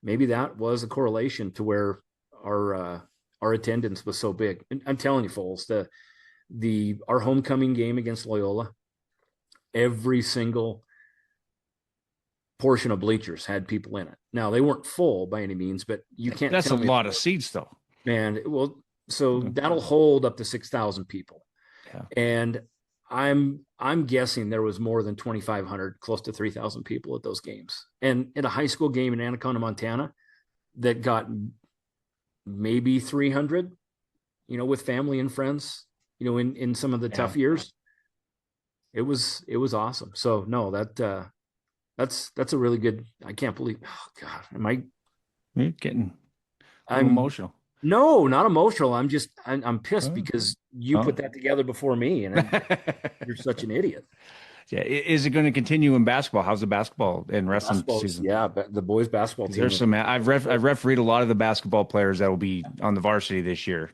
Maybe that was a correlation to where our attendance was so big. And I'm telling you, Foles, our homecoming game against Loyola, every single portion of bleachers had people in it. Now, they weren't full by any means, but you can't. That's a lot of seats, though. Man, well, So that'll hold up to 6,000 people. Yeah. And I'm guessing there was more than 2,500, close to 3,000 people at those games. And at a high school game in Anaconda, Montana, that got maybe 300, with family and friends, in some of the tough years. It was awesome. So no, that's a really good. I can't believe. Oh God, You're getting emotional. No, not emotional. I'm pissed because you put that together before me, and you're such an idiot. Yeah, is it going to continue in basketball? How's the basketball and wrestling season? Yeah, the boys basketball team. There's some. I've refereed a lot of the basketball players that will be on the varsity this year.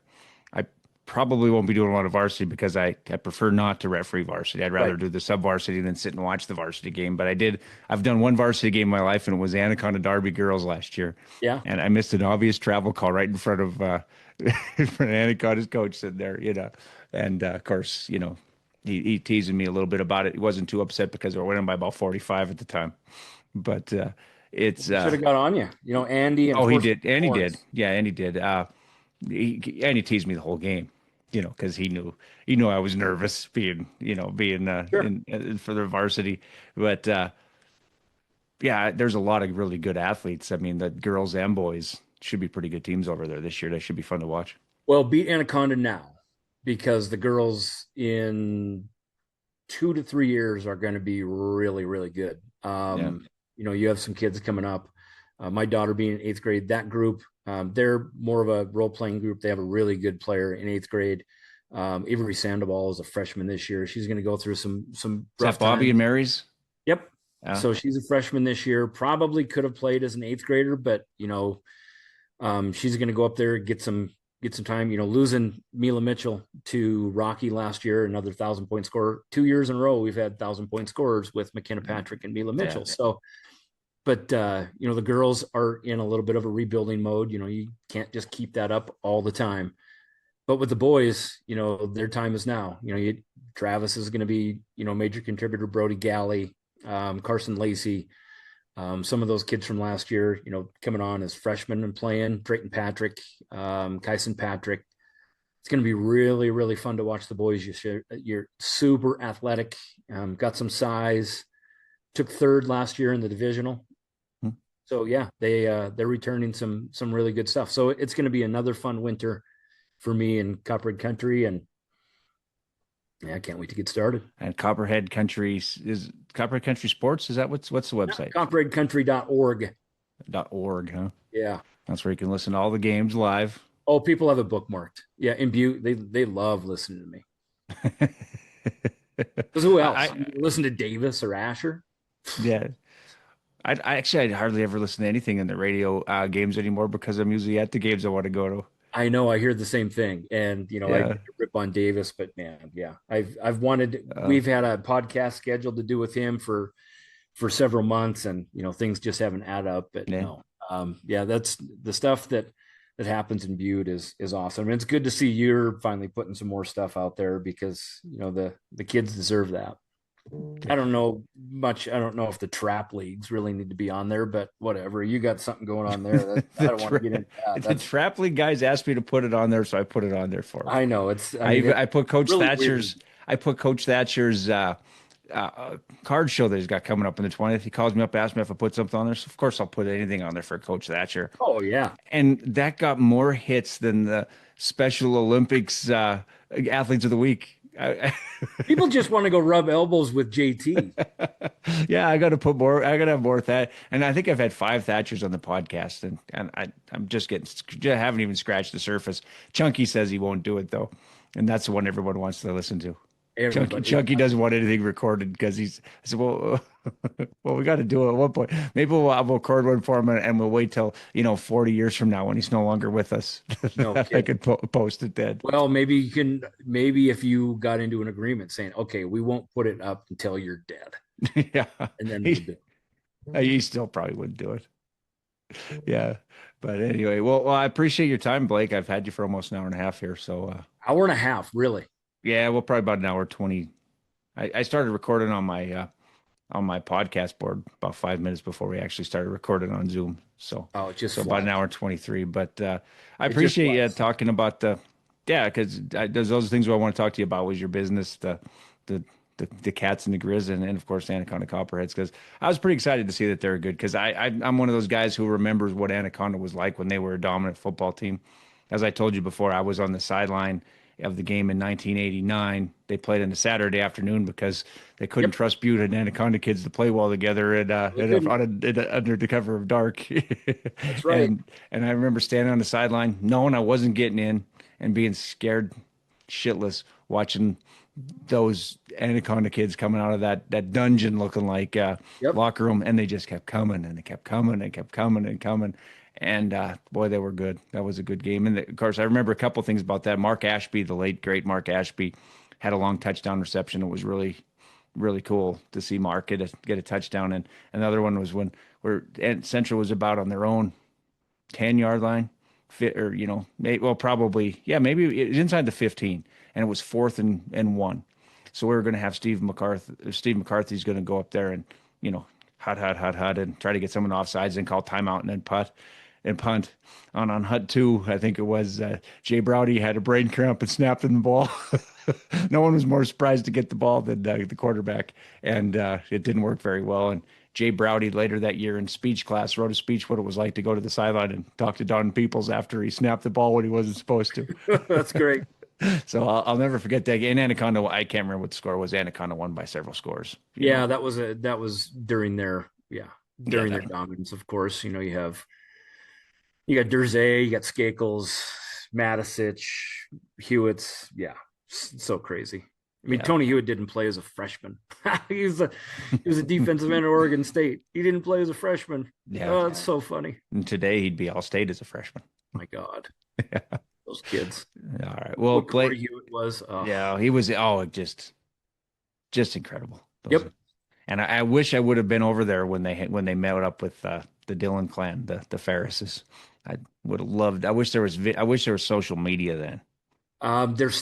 I probably won't be doing a lot of varsity because I prefer not to referee varsity. I'd rather do the sub varsity than sit and watch the varsity game. But I've done one varsity game in my life, and it was Anaconda Derby girls last year. Yeah, and I missed an obvious travel call right in front of Anaconda's coach sitting there, and of course, he teasing me a little bit about it. He wasn't too upset because we were winning by about 45 at the time, but it's should have got on you, Andy. And he did, and he did, yeah, and he did. He teased me the whole game, because he knew I was nervous being in for the varsity, but yeah, there's a lot of really good athletes. I mean, the girls and boys should be pretty good teams over there this year. They should be fun to watch. Well, beat Anaconda now, because the girls in 2 to 3 years are going to be really, really good. You have some kids coming up. My daughter being in 8th grade, that group, they're more of a role-playing group. They have a really good player in 8th grade. Avery Sandoval is a freshman this year. She's going to go through some rough Is that Bobby times. and Mary's? Yep. So she's a freshman this year. Probably could have played as an 8th grader, but she's going to go up there, get some time. Losing Mila Mitchell to Rocky last year, another 1,000-point scorer. 2 years in a row, we've had 1,000-point scorers with McKenna Patrick and Mila Mitchell. Yeah. So, but the girls are in a little bit of a rebuilding mode. You can't just keep that up all the time. But with the boys, their time is now. Travis is going to be, major contributor. Brody Galley, Carson Lacey. Some of those kids from last year, coming on as freshmen and playing. Drayton Patrick, Kyson Patrick. It's going to be really, really fun to watch the boys. You're super athletic, got some size. Took 3rd last year in the divisional. So yeah, they're returning some really good stuff. So it's going to be another fun winter for me in Copperhead Country, and yeah, I can't wait to get started. And Copperhead Country is Copperhead Country Sports. Is that what's the website? Copperheadcountry.org. .org, huh? Yeah, that's where you can listen to all the games live. Oh, people have it bookmarked. Yeah, in Butte, they love listening to me. Because who else? Listen to Davis or Asher? Yeah. I hardly ever listen to anything in the radio games anymore because I'm usually at the games I want to go to. I know, I hear the same thing, and I rip on Davis, but man, yeah, I've wanted. We've had a podcast scheduled to do with him for several months, and things just haven't added up. But that's the stuff that happens in Butte is awesome. I mean, it's good to see you're finally putting some more stuff out there because the kids deserve that. I don't know much. I don't know if the trap leagues really need to be on there, but whatever. You got something going on there. I don't want to get into that. The trap league guys asked me to put it on there, so I put it on there for them. I know I put Coach really Thatcher's. Weird. I put Coach Thatcher's card show that he's got coming up on the 20th. He calls me up, asks me if I put something on there. So of course I'll put anything on there for Coach Thatcher. Oh yeah, and that got more hits than the Special Olympics athletes of the week. People just want to go rub elbows with JT. Yeah, I got to put more. I got to have more Thatcher, and I think I've had 5 Thatchers on the podcast, and I'm just haven't even scratched the surface. Chunky says he won't do it though, and that's the one everyone wants to listen to. Chunky doesn't want anything recorded because I said, well, we got to do it at one point. Maybe I'll record one for him and we'll wait till 40 years from now when he's no longer with us. No, I could post it then. Well, maybe if you got into an agreement saying, okay, we won't put it up until you're dead. Yeah, and then he still probably wouldn't do it. Yeah, but anyway, well, I appreciate your time, Blake. I've had you for almost an hour and a half here, so hour and a half, really. Yeah, well, probably about an hour 20. I started recording on my podcast board about 5 minutes before we actually started recording on Zoom. So about an hour 23. But I appreciate you talking about the Yeah, because those are things I want to talk to you about was your business, the cats and the grizz, and of course Anaconda Copperheads. Because I was pretty excited to see that they're good. Because I'm one of those guys who remembers what Anaconda was like when they were a dominant football team. As I told you before, I was on the sideline of the game in 1989. They played on a Saturday afternoon because they couldn't Yep. trust Butte and Anaconda kids to play well together under the cover of dark. That's right. And I remember standing on the sideline, knowing I wasn't getting in, and being scared shitless watching those Anaconda kids coming out of that dungeon looking like Yep. locker room, and they just kept coming and they kept coming and kept coming and coming. And boy, they were good. That was a good game. And of course, I remember a couple things about that. Mark Ashby, the late great Mark Ashby, had a long touchdown reception. It was really, really cool to see Mark get a touchdown. And another one was when Central was about on their own 10-yard line, or probably maybe it was inside the 15, and it was 4th and 1. So we were going to have Steve McCarthy's going to go up there and hut and try to get someone offsides and call timeout and then punt on hut 2. I think it was Jay Browdy had a brain cramp and snapped in the ball. No one was more surprised to get the ball than the quarterback, and it didn't work very well. And Jay Browdy later that year in speech class wrote a speech what it was like to go to the sideline and talk to Don Peoples after he snapped the ball when he wasn't supposed to. That's great. So I'll never forget that game. Anaconda, I can't remember what the score was. Anaconda won by several scores. Yeah, that was during their dominance. Of course, you got Durzay, you got Skakels, Matisich, Hewitts. Yeah, so crazy. I mean, Tony Hewitt didn't play as a freshman. he was a defensive end at Oregon State. He didn't play as a freshman. Yeah, oh, that's so funny. And today he'd be All-State as a freshman. My God, those kids. All right. Well, Blake Hewitt was. Yeah, he was. Oh, just incredible. Yep. And I wish I would have been over there when they met up with the Dillon clan, the Ferrises. I would have loved. I wish there was social media then. There's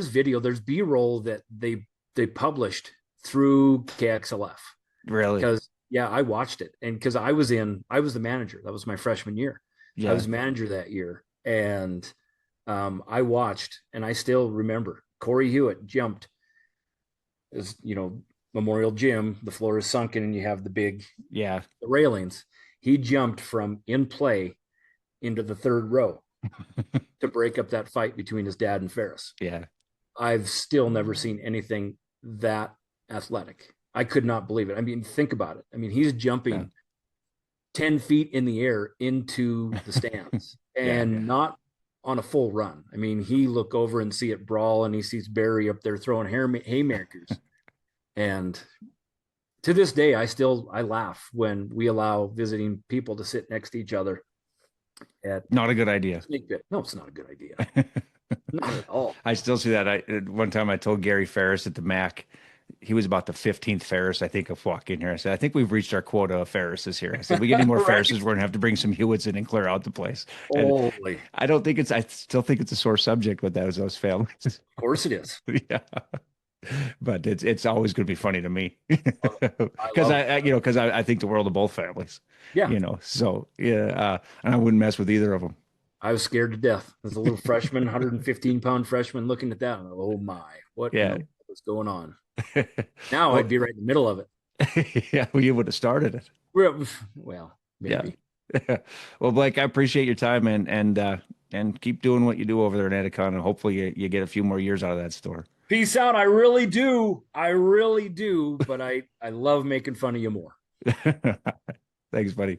video, there's B-roll that they published through KXLF. Really? Because I watched it, and because I was the manager. That was my freshman year. Yeah. I was manager that year, and I watched, and I still remember Corey Hewitt jumped. As Memorial Gym, the floor is sunken, and you have the big the railings. He jumped from in play into the third row to break up that fight between his dad and Ferris. Yeah. I've still never seen anything that athletic. I could not believe it. I mean, think about it. I mean, he's jumping 10 feet in the air into the stands and not on a full run. I mean, he look over and see it brawl, and he sees Barry up there throwing haymakers. And to this day, I laugh when we allow visiting people to sit next to each other. Not a good idea. No, it's not a good idea. Not at all. I still see that. One time I told Gary Ferris at the MAC, he was about the 15th Ferris, I think, of walking here. I said, I think we've reached our quota of Ferrises here. I said, we get any more Ferrises, we're going to have to bring some Hewitts in and clear out the place. Holy. I still think it's a sore subject with those families. Of course it is. Yeah. But it's always going to be funny to me because I think the world of both families. Yeah. So and I wouldn't mess with either of them. I was scared to death as a little freshman, 115-pound freshman, looking at that. Oh my, what was going on? Now I'd be right in the middle of it. Yeah, well, you would have started it. Well, maybe. Yeah. Well, Blake, I appreciate your time and keep doing what you do over there in Anaconda. Hopefully you get a few more years out of that store. Peace out. I really do. But I love making fun of you more. Thanks, buddy.